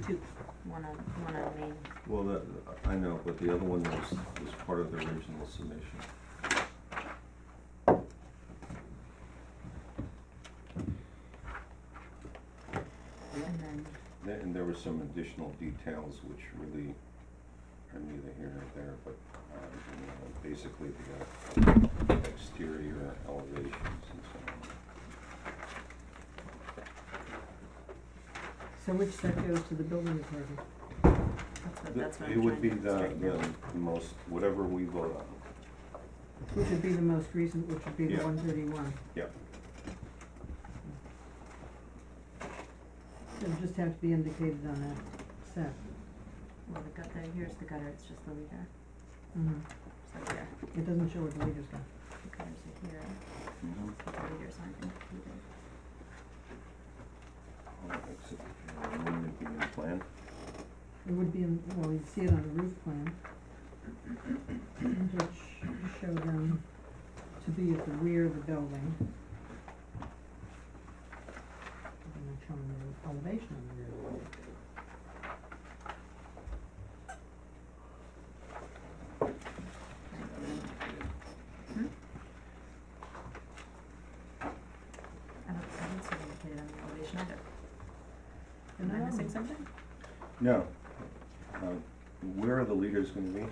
Two, one on Main. Well, I know, but the other one was part of the original submission. And then, And there were some additional details which really are neither here nor there, but, basically the exterior elevations and so on. So which set goes to the building department? that's what I'm It would trying be to straighten out. the most, whatever we vote on. Which would be the most recent, which would be the Yeah. 131. Yeah. It would just have to be indicated on that set. Well, here's the gutter, it's just the leader, Mhm. so there, It doesn't show what the leaders got. the gutters are here, Mm-hmm. but the leaders aren't included. Wouldn't it be in the plan? It would be in, well, you'd see it on the roof plan, which show them to be at the rear of the building. They're not showing the elevation on the rear of the building. Hmm? I don't see it indicated on the elevation either. Am I missing something? No. Where are the leaders gonna be? In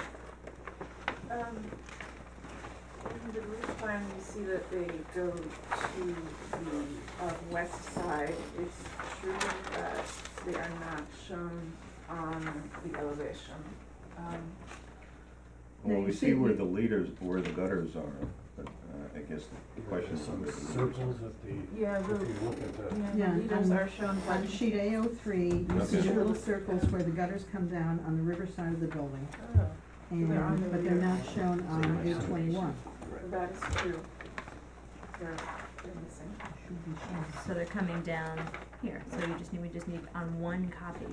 the roof plan, you see that they go to the west side. It's true that they are not shown on the elevation. No, Well, you we see- see where the leaders, where the gutters are, but, I guess the question is Some where the leaders circles are. at the, Yeah, if you look at the, Yeah, the leaders on- are shown by. On sheet A03, you see Okay. the little circles where the gutters come down on the river side of the building. Oh, they're on the But they're rear. not shown on A21. that is true. They're missing. Should be shown. So they're coming down here, so we just need on one copy.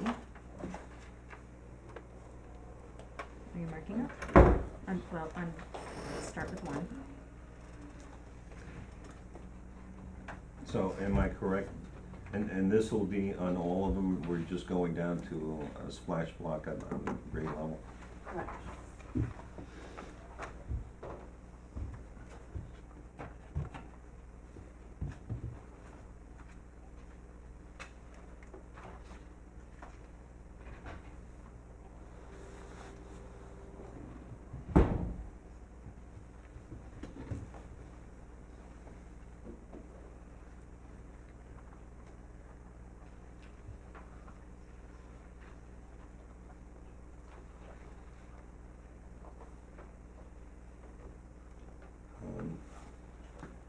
Are you marking up? Let's start with one. So am I correct? And this will be on all of them, we're just going down to a splash block on the grade level? Correct.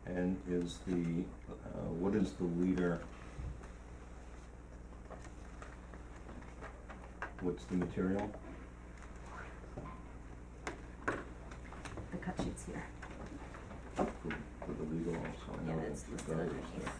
And is the, what is the leader? What's the material? The cut sheet's here. For the legal also, I Yeah, know that's it's the listed gutters underneath. there.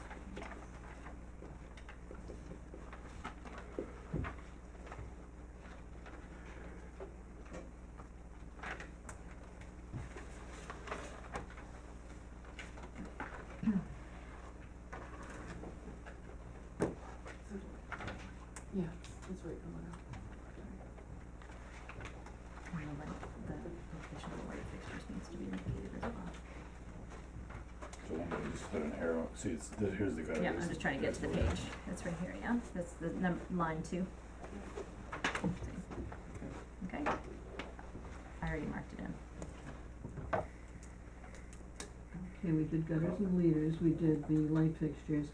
Yeah, that's right, the one out. And the location of the light fixtures needs to be indicated as well. so I'm just put an arrow, see, here's the gutter. Yeah, I'm just trying to get to the page. That's right here, yeah? That's the line 2. Okay. I already marked it in. Okay, we did gutters and leaders, we did the light fixtures.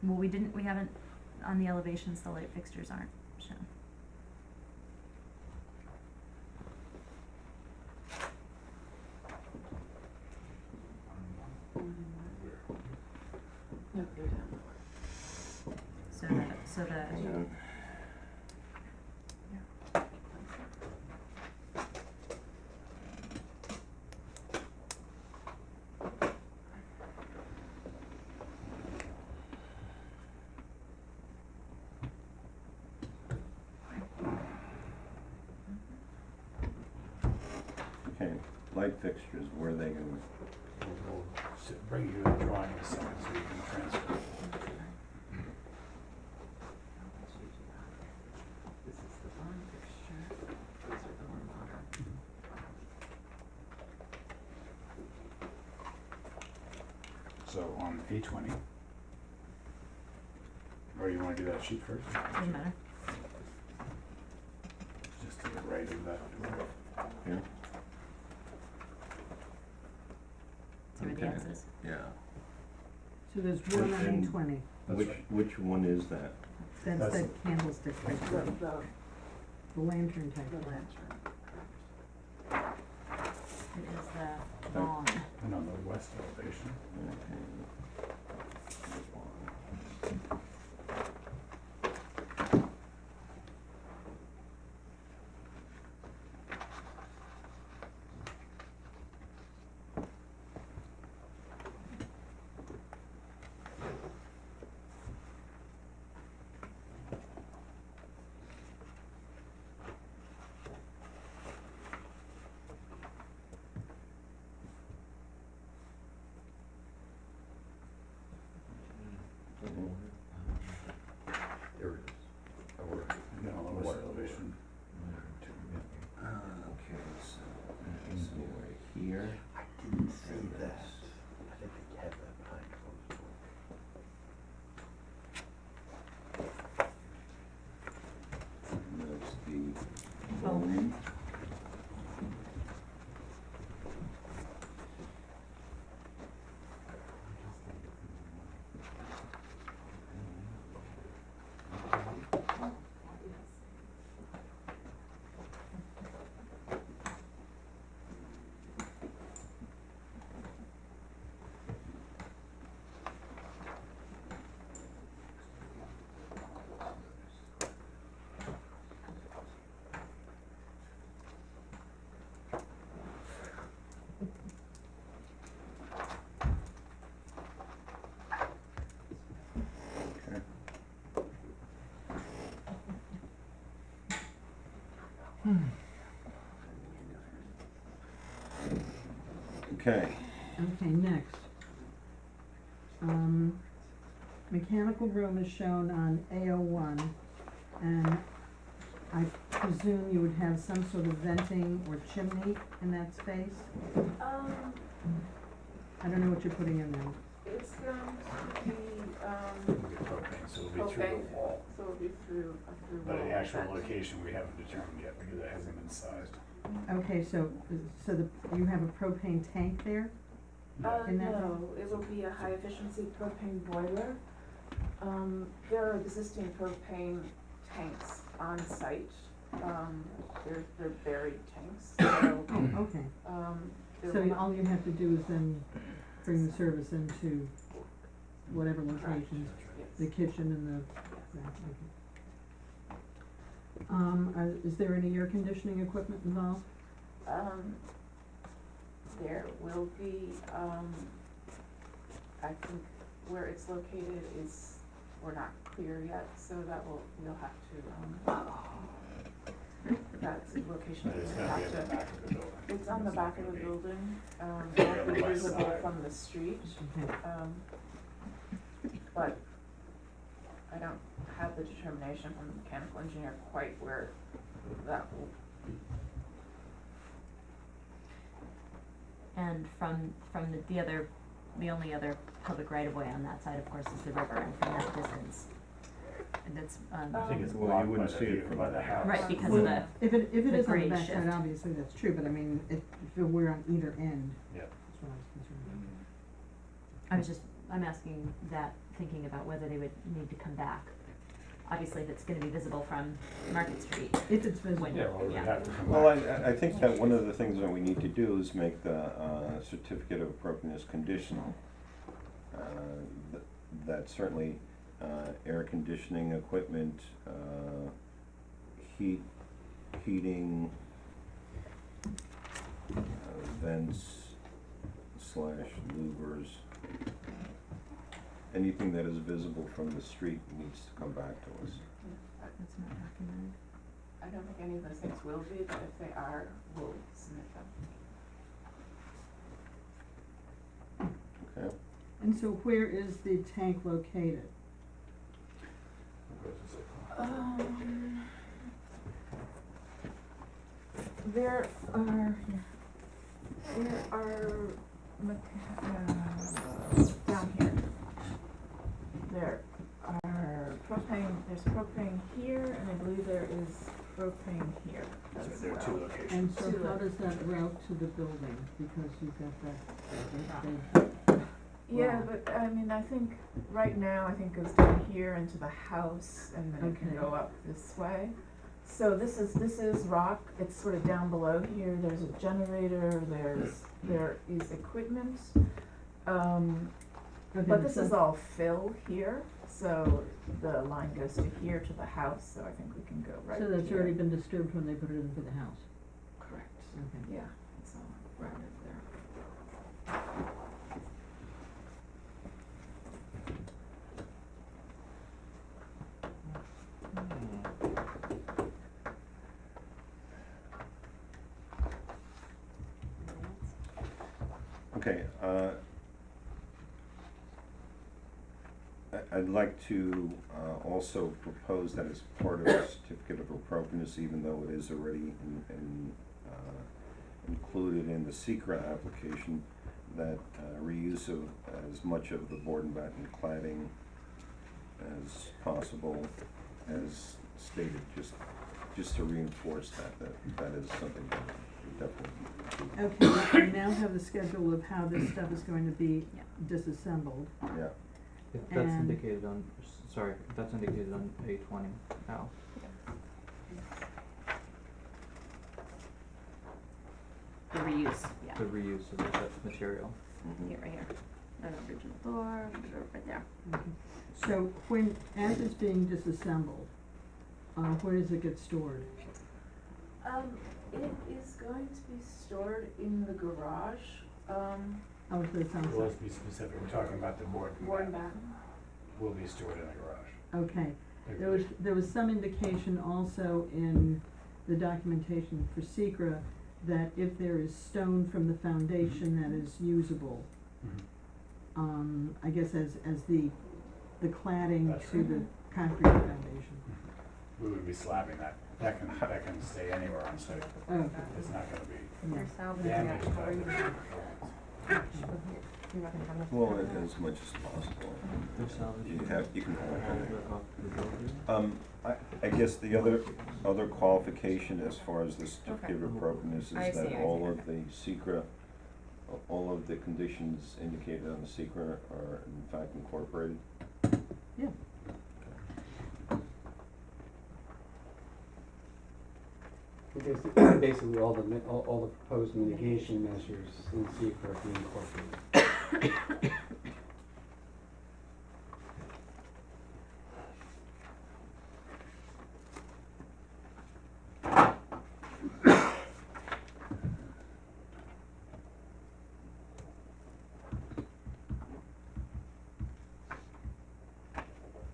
Well, we haven't, on the elevations, the light fixtures aren't shown. No, they're down. So the, And light fixtures, where are they gonna, We'll bring you a drawing in a second so you can transfer. This is the barn fixture, these are the more modern. So on A20, or you wanna do that sheet first? Doesn't matter. Just to the right of that door. here? See where the Okay. X is. Yeah. So there's one on And- 20. That's Which, right. which one is that? That's That's the candlestick type, the lantern type. The lantern. It is the lawn. And on the west elevation, Okay. This one. There it is. Oh, right. and then on the west elevation. Okay, so right here. I didn't see And that. this. I think they have that behind closed doors. And that's the Oh. home. Okay. Okay, Okay, next. Mechanical room is shown on AO1, and I presume you would have some sort of venting or chimney in that space? I don't know what you're putting in there. It's going to be, It'll be propane, so it'll be through okay, the wall. so it'll be through But wall the actual vent. location, we haven't determined yet because it hasn't been sized. Okay, so you have a propane tank there? In that No, it will be a high efficiency propane boiler. There are existing propane tanks on site. They're buried tanks, so, Okay, there so will not- all you have to do is then bring the service into whatever locations, the yes. kitchen and the, yeah, okay. Is there any air conditioning equipment involved? There will be, I think where it's located is, we're not clear yet, so that we'll have to, that's the location But that it's we'll gonna be have at the to. back of the building. It's on the It's not back of the gonna be- building, on it won't the be west visible side. from the street, Okay. but I don't have the determination from the mechanical engineer quite where that will be. And from the only other public right of way on that side, of course, is the river, and from that distance, and that's, I think it's Well, you blocked by wouldn't the see it view, from by the the house. right, because of Well, the, If it the is on the grade backside, shift. obviously, that's true, but I mean, if it were on either end, Yeah. that's what I was concerned I'm asking that, thinking about whether they would need to come back. Obviously, that's gonna be visible from Market Street, about. If it's visible. When- Yeah, well, we Yeah. have to come well, back. I think that one of the things that we need to do is make the, certificate of appropriateness conditional. That certainly, air conditioning equipment, heating, vents / louvers. Anything that is visible from the street needs to come back to us. that's not documented. I don't think any of those things will be, but if they are, we'll submit them. Okay. And so where is the tank located? There are, down here. There are there's propane here, and I believe there is propane here as well. So there are two locations. And so Two how does that route to the building? Because you've got that, Yeah, but I mean, I think right now, I think goes down here into the house, and then it can Okay. go up this way. So this is rock, it's sort of down below here, there's a generator, there is equipment. okay, But this so- is all fill here, so the line goes to here to the house, so I think we can go right So here. that's already been disturbed when they put it in for the house? Correct, Okay. yeah, it's all right up there. Okay, I'd like to also propose that as part of the certificate of appropriateness, even though it is already included in the secret application, that reuse of as much of the board and batten cladding as possible, as stated, just to reinforce that is something that we definitely do. Okay, we now have the schedule of how this stuff is going to be Yeah. disassembled. Yeah. If that's And- indicated on, sorry, if that's indicated on A20, Al. The reuse, yeah, The reuse of that material. Mhm. here, right here, an original door, right there. Okay. So when, as it's being disassembled, where does it get stored? It is going to be stored in the garage, Oh, so it sounds Well, like, let's be specific, we're talking about the board and board and batten. batten. Will be stored in the garage. okay. There was some indication also in the documentation for SECR that if there is stone from the foundation that is usable, Mhm. I guess as the cladding That's to right. the concrete foundation. We would be slabbing that. That can stay anywhere on site. Okay. It's not gonna be They're salvaging damaged it, by or the you- performance. you're not gonna have enough. Well, as much as possible. They're salvaging. You can hold it. They're off the building. I guess the other qualification as far as the certificate of appropriateness is I see, that I all see, of the secret, all of the conditions indicated on the secret are in fact incorporated. Yeah. Basically, all the proposed mitigation measures in secret are being incorporated.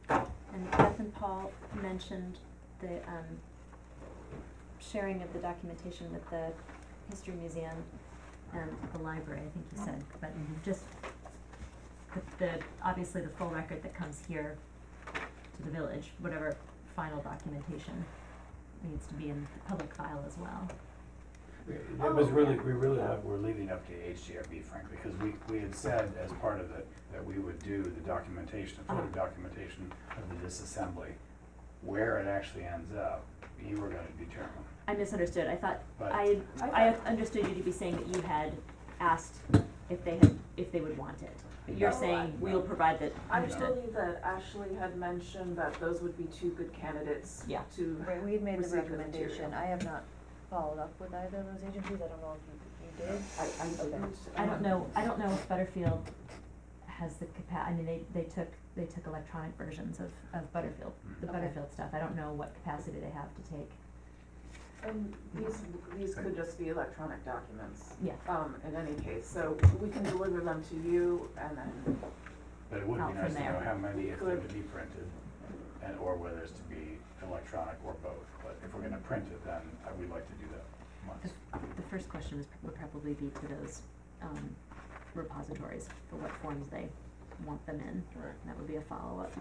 And Beth and Paul mentioned the sharing of the documentation with the History Museum and the library, I think you said, but just the obviously the full record that comes here to the village, whatever final documentation needs to be in the public file as well. It was really, we're leading up to HDRB, frankly, because we had said as part of it that we would do the documentation, the photo documentation of the disassembly. Where it actually ends up, you were gonna determine. I misunderstood, I thought, But- I understood you to be saying that you had asked if they would want it. But you're No, saying we'll provide that, I understood. believe that Ashley had mentioned that those would be two good candidates Yeah. to Right, we had made the receive the recommendation, material. I have not followed up with either of those agencies, I don't know if you did. I didn't. I don't know if Butterfield has the I mean, they took electronic versions of Butterfield, the Okay. Butterfield stuff, I don't know what capacity they have to take, And these could just be electronic documents, yeah. in any case, so we can deliver them to you and then, But it would Out be from nice to know there. how many, if they're to Good. be printed, and, or whether it's to be electronic or both. But if we're gonna print it, then we'd like to do that once. The first question would probably be to those, repositories for what forms they want them in. Right. And that would be a follow-up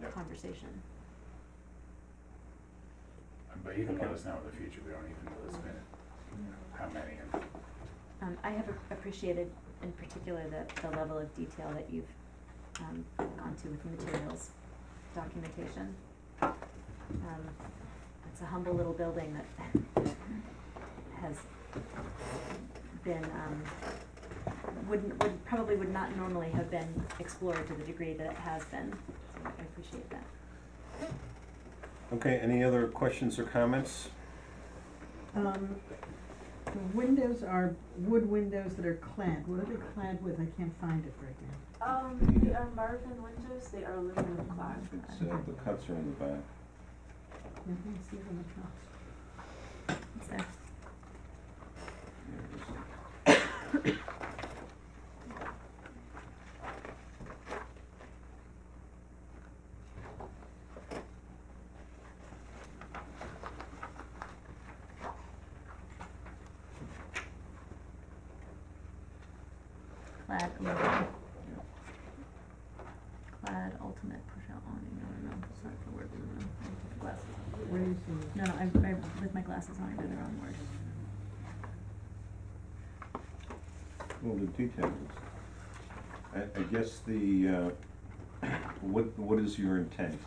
Yep. conversation. But you can let us know in the future, we don't even know this minute, how many and. I have appreciated in particular the level of detail that you've, gone to with the materials, documentation. It's a humble little building that has been, probably would not normally have been explored to the degree that it has been, so I appreciate that. Okay, any other questions or comments? The windows are wood windows that are clad. What are they clad with? I can't find it right now. They are Marvin windows, they are aluminum clad. It's, the cuts are in the back. I can't see them across. It's there. There it is. Clad aluminum. Clad ultimate push out awning, no, it's not the word aluminum, I put the glasses on. Where do you see it? No, I, with my glasses on, I read the wrong word. Well, the details. I guess the, what is your intent?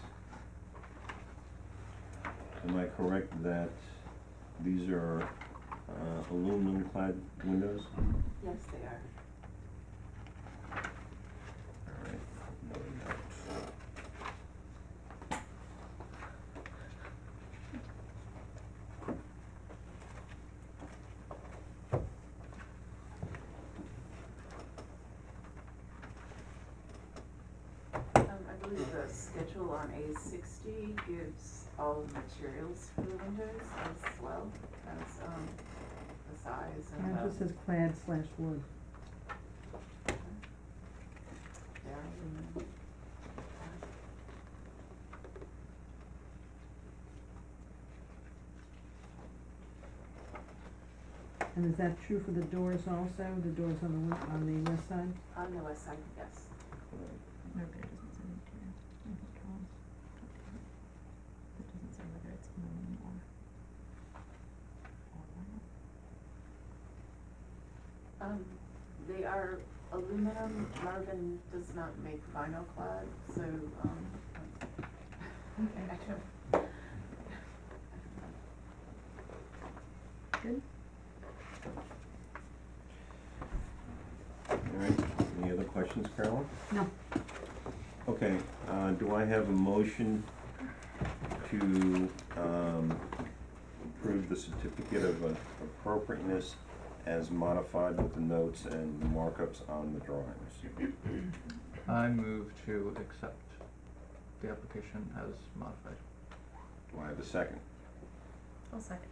Am I correct that these are, aluminum clad windows? Yes, they are. All right, noted that. I believe the schedule on A60 gives all the materials for the windows as well as, the size and Mine the. just says clad/wood. They are aluminum. And is that true for the doors also? The doors on the west side? On the west side, yes. No, but it doesn't say material. I think columns. It doesn't say whether it's aluminum or vinyl. They are aluminum. Marvin does not make vinyl clad, so, actually. Good? All right, any other questions, Carolyn? No. Okay, do I have a motion to, approve the certificate of appropriateness as modified with the notes and the markups on the drawings? I move to accept the application as modified. Do I have a second? I'll second.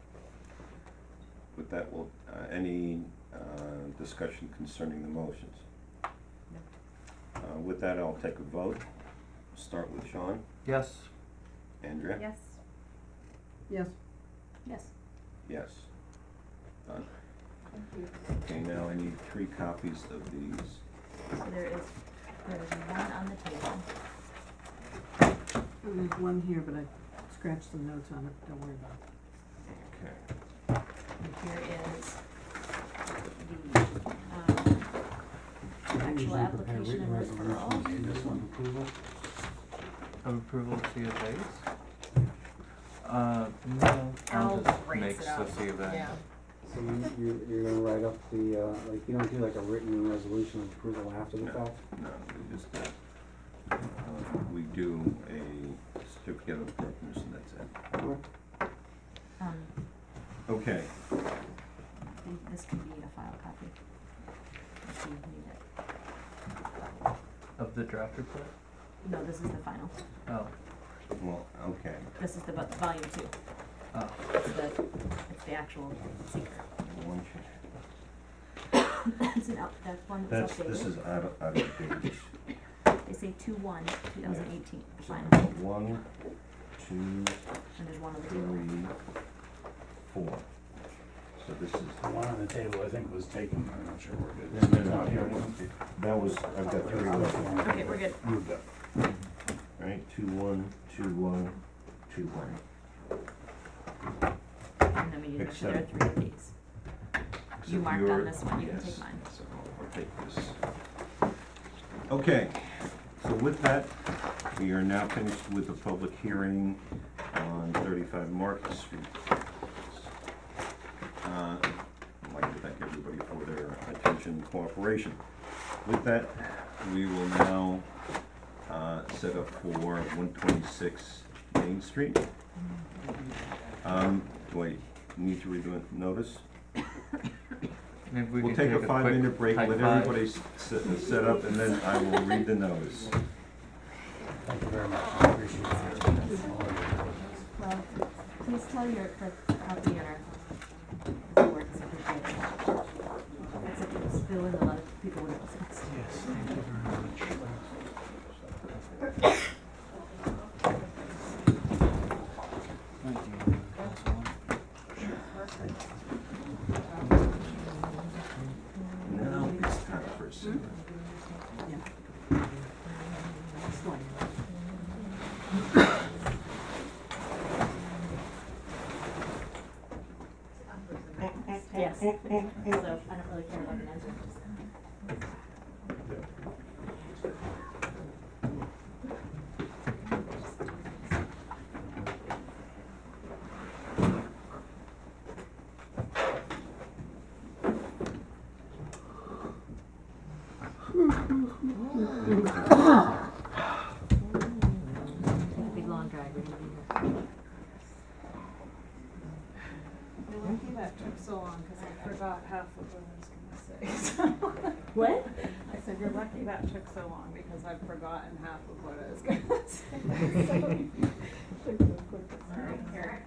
With that, will, any, discussion concerning the motions? With that, I'll take a vote. Start with Sean. Yes. Andrea? Yes. Yes. Yes. Yes. Done. Thank you. Okay, now I need 3 copies of these. So there is one on the table. And there's one here, but I scratched some notes on it. Don't worry about it. Okay. And here is the, actual application and referral. This one, approval? Of approval of CFAs? No, Al Al just writes makes it the out. CFA. Yeah. So you're gonna write up the, like, you don't do like a written resolution of approval after the No. fact? No, we just, we do a certificate of appropriateness and that's it. Okay. Okay, This can be a file copy, if you need it. Of the draft report? No, this is the final. Oh, well, okay. This is the volume 2. oh. It's the actual secret. One check. It's an that one that's updated. This is out of date. They say 2/1/2018, the So, final, 1, 2, and there's one on the table. 3, 4. So this is, The one on the table, I think, was taken, I'm not sure where it no, is. no, It's no, not here. that was, I've got three left. Okay, we're good. Moved up. Right, 2-1, 2-1, 2-1. And then we need to make sure there are three of these. Except You marked your- on this one, you can yes, take mine. So I'll take this. Okay, so with that, we are now finished with the public hearing on 35 Market Street. I'd like to thank everybody for their attention and cooperation. With that, we will now set up for 126 Main Street. Do I need to redo a notice? Maybe we We'll can take a quick 5-minute break, high let five. everybody set up, and then I will read the notice. Thank you very much, I appreciate it. Well, please tell your, the property owner, the board is appreciated. Except it was fill in a lot of people would have listened. Yes, thank you very much. Now it's time for a second. Yes, so I don't really care about the answer. Big long drive, we're gonna be here. You're lucky that took so long, cause I forgot half of what I was gonna say. What? I said, you're lucky that took so long, because I've forgotten half of what I was gonna say. Sorry, here.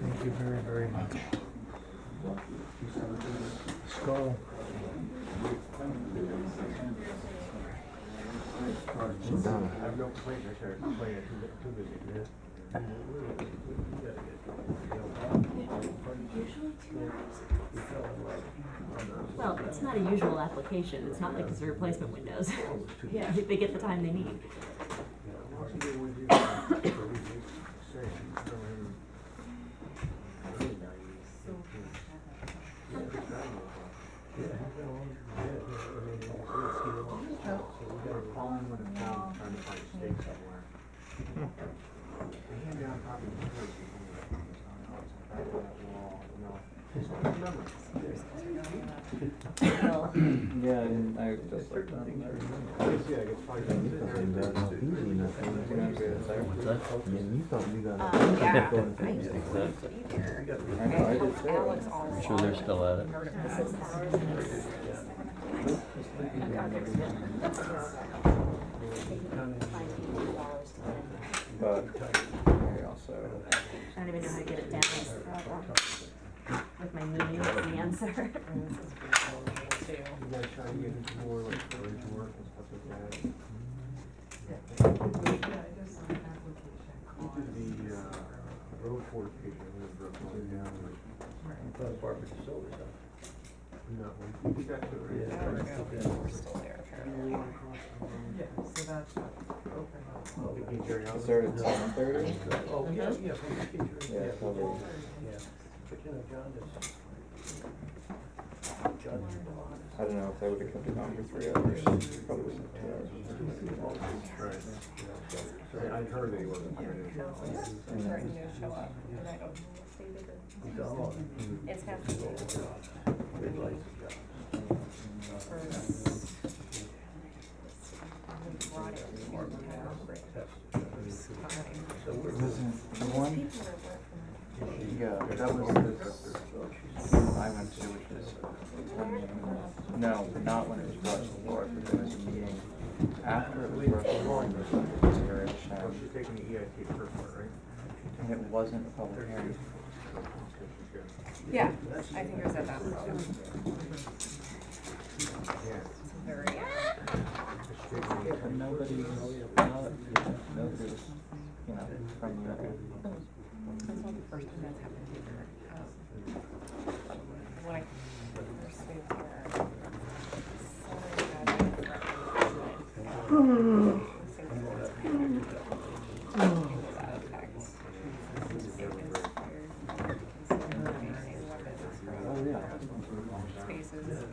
Thank you very, very much. Let's go. Well, it's not a usual application, it's not like it's a replacement Windows. Yeah, they get the time they need. Yeah, and I just like that. Yeah. I know, I did too. I'm sure they're still at it. But I also, I don't even know how to get it down, that's the problem. With my knee, is the answer. start at 10:30? Yeah, probably. I don't know if they would have kept it on for 3 hours, probably wasn't 2 hours. I heard that he wasn't. It's half the day. Yeah, that was the I went to, which is, no, not when it was brought to the board, but there was a meeting after it was referred to Rich, She's taking the EIT first part, right? and it wasn't a public hearing. Yeah, I think it was at that point. Very, But nobody, nobody was, you know, from the. that's not the first time that's happened either. When I first moved here, someone had spaces.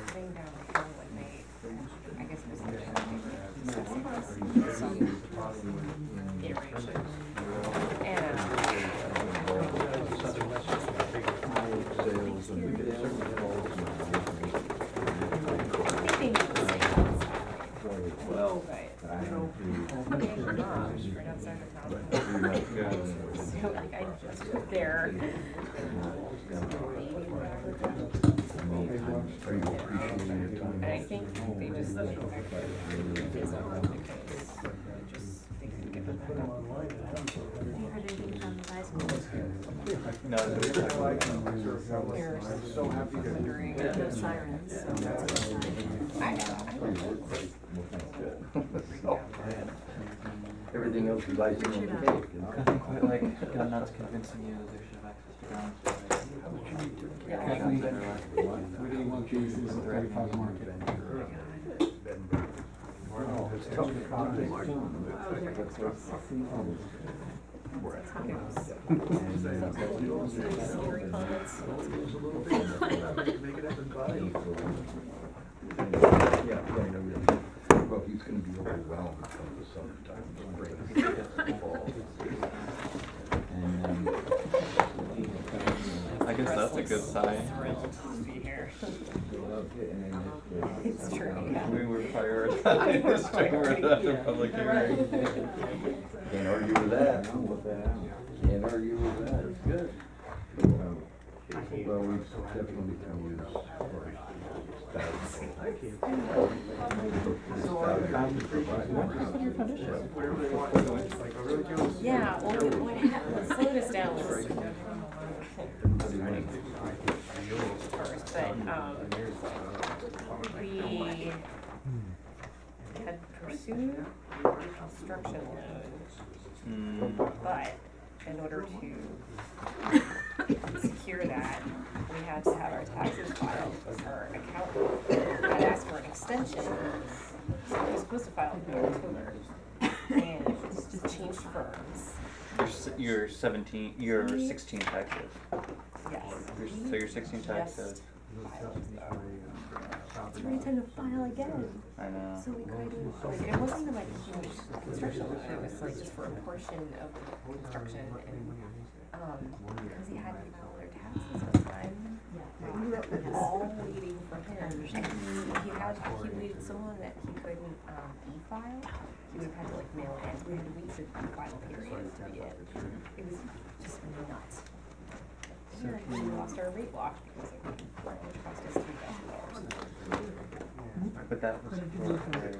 Sitting down the hill one night, I guess it was some iteration. And, thinking it was like outside. Well, Right. Right outside the town. So like I just stood there. And I think they just like fizzled because they couldn't get them back up. Have you heard anything from the high school? no, They're So happy to. wondering. No sirens, so that's a good sign. Everything else is icing on the cake, you know? nothing quite like gun nuts convincing you that they should have access to guns. Kathleen, what do you want Jesus at 35 Market? Oh, it's tough to contact. Well, he's gonna be overwhelmed from the summertime, spring, fall. And I guess that's a good sign. Thrilled to be here. It's true, yeah. We were prioritizing this chamber after public hearing. Can't argue with that. Can't argue with that, it's good. Well, we definitely can use. Yeah, well, what slowed us down was first, but we had pursued a construction loan, but in order to secure that, we had to have our taxes filed, because our accountant had asked for an extension. So we were supposed to file in October, and it's just changed firms. Your 16 taxes. Yes. So your 16 taxes. It's really time to file again. I know. So we couldn't. Like, it wasn't even like a huge construction loan, it was like just for a portion of the construction, and, because he hadn't filed their taxes on time. We were all waiting for him, and he waited so long that he couldn't, e-file. He would have had to like mail it in, we had to wait for the e-file period to be in. It was just nuts. We lost our rate lock because it which cost us $3,000. But that was specifically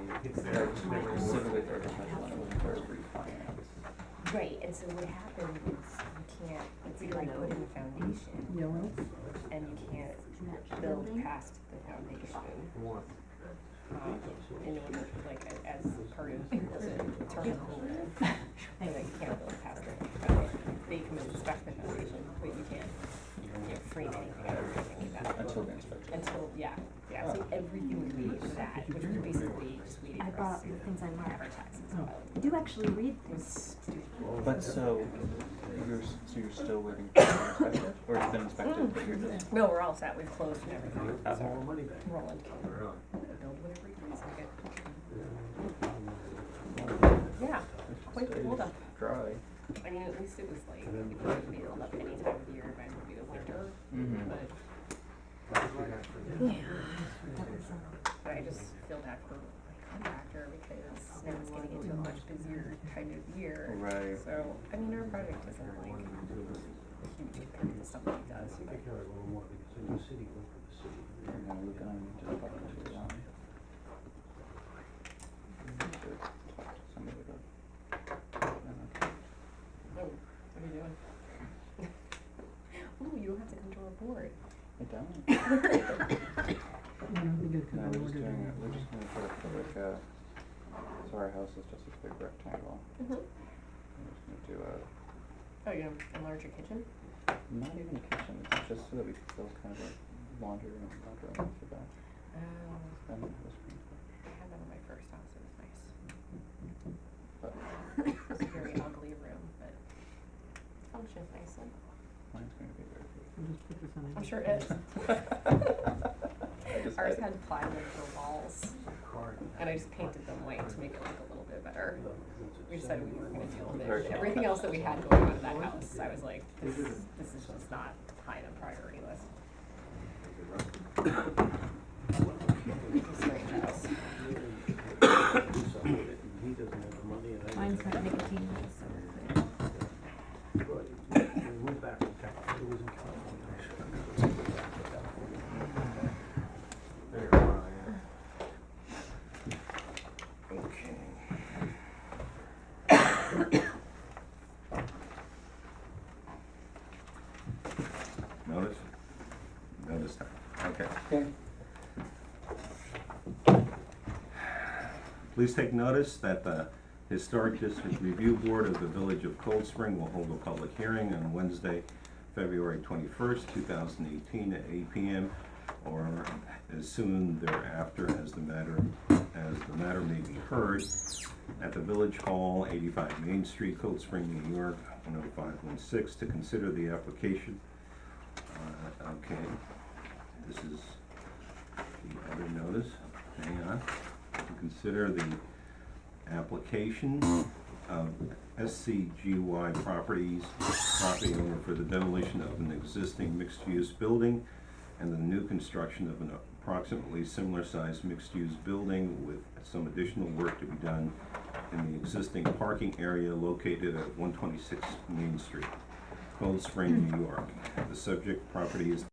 for a professional, it wasn't for a refinance. Right, and so what happened is you can't, it's like put in the foundation, and you can't build past the foundation. In order, like, as part of the term of the loan, and like, you can't build past the foundation. They come and inspect the foundation, but you can't frame anything out or anything like that. Until the inspection. Until, yeah, so everything was waiting for that, which was basically just waiting I for us brought to the things I have marked. our taxes Oh. filed. I do actually read It was things. stupid. But so you're still waiting for it to be inspected, or it's been inspected, but you're just. No, we're all set, we've closed and everything, That's so all. Roland can build whatever he wants, like it. Yeah, quite the hold up. Dry. I mean, at least it was like, it could be held up any time of year, it might be the winter, Mm-hmm. but. But I just feel bad for my contractor because now it's getting into a much busier kind of year. Right. So, I mean, our project isn't like huge compared to the stuff that he does. I'm gonna look on just talking to to come to our board. I don't. I don't think it could No, be we're just ordered doing in it, we're that just way. gonna try to put like a, so our house is just a big rectangle. Mm-hmm. We're just gonna do Oh, you're gonna enlarge your kitchen? not even a kitchen, it's just so that we can build kind of a laundry room off the back. Oh, Then we have a screen porch. I had that in my first house, it was nice. But It was a very ugly room, but it functions nicely. mine's gonna be very big. We'll just put this on a I'm sure it different is. Ours had plywood for walls, and I just painted them white to make it look a little bit better. We decided we weren't gonna deal with it. Everything else that we had going on in that house, I was like, this is just not high on the priority list. It's a strange house. Mine's got nicotine, so Okay. Notice that, okay. Okay. Please take notice that the Historic District Review Board of the Village of Cold Spring will hold a public hearing on Wednesday, February 21st, 2018 at 8 p.m. or as soon thereafter as the matter may be heard at the Village Hall, 85 Main Street, Cold Spring, New York, 10516, to consider the application. Okay, this is the other notice. Hang on. To consider the application of SCGY Properties, property owner for the demolition of an existing mixed-use building and the new construction of an approximately similar-sized mixed-use building with some additional work to be done in the existing parking area located at 126 Main Street, Cold Spring, New York. The subject property is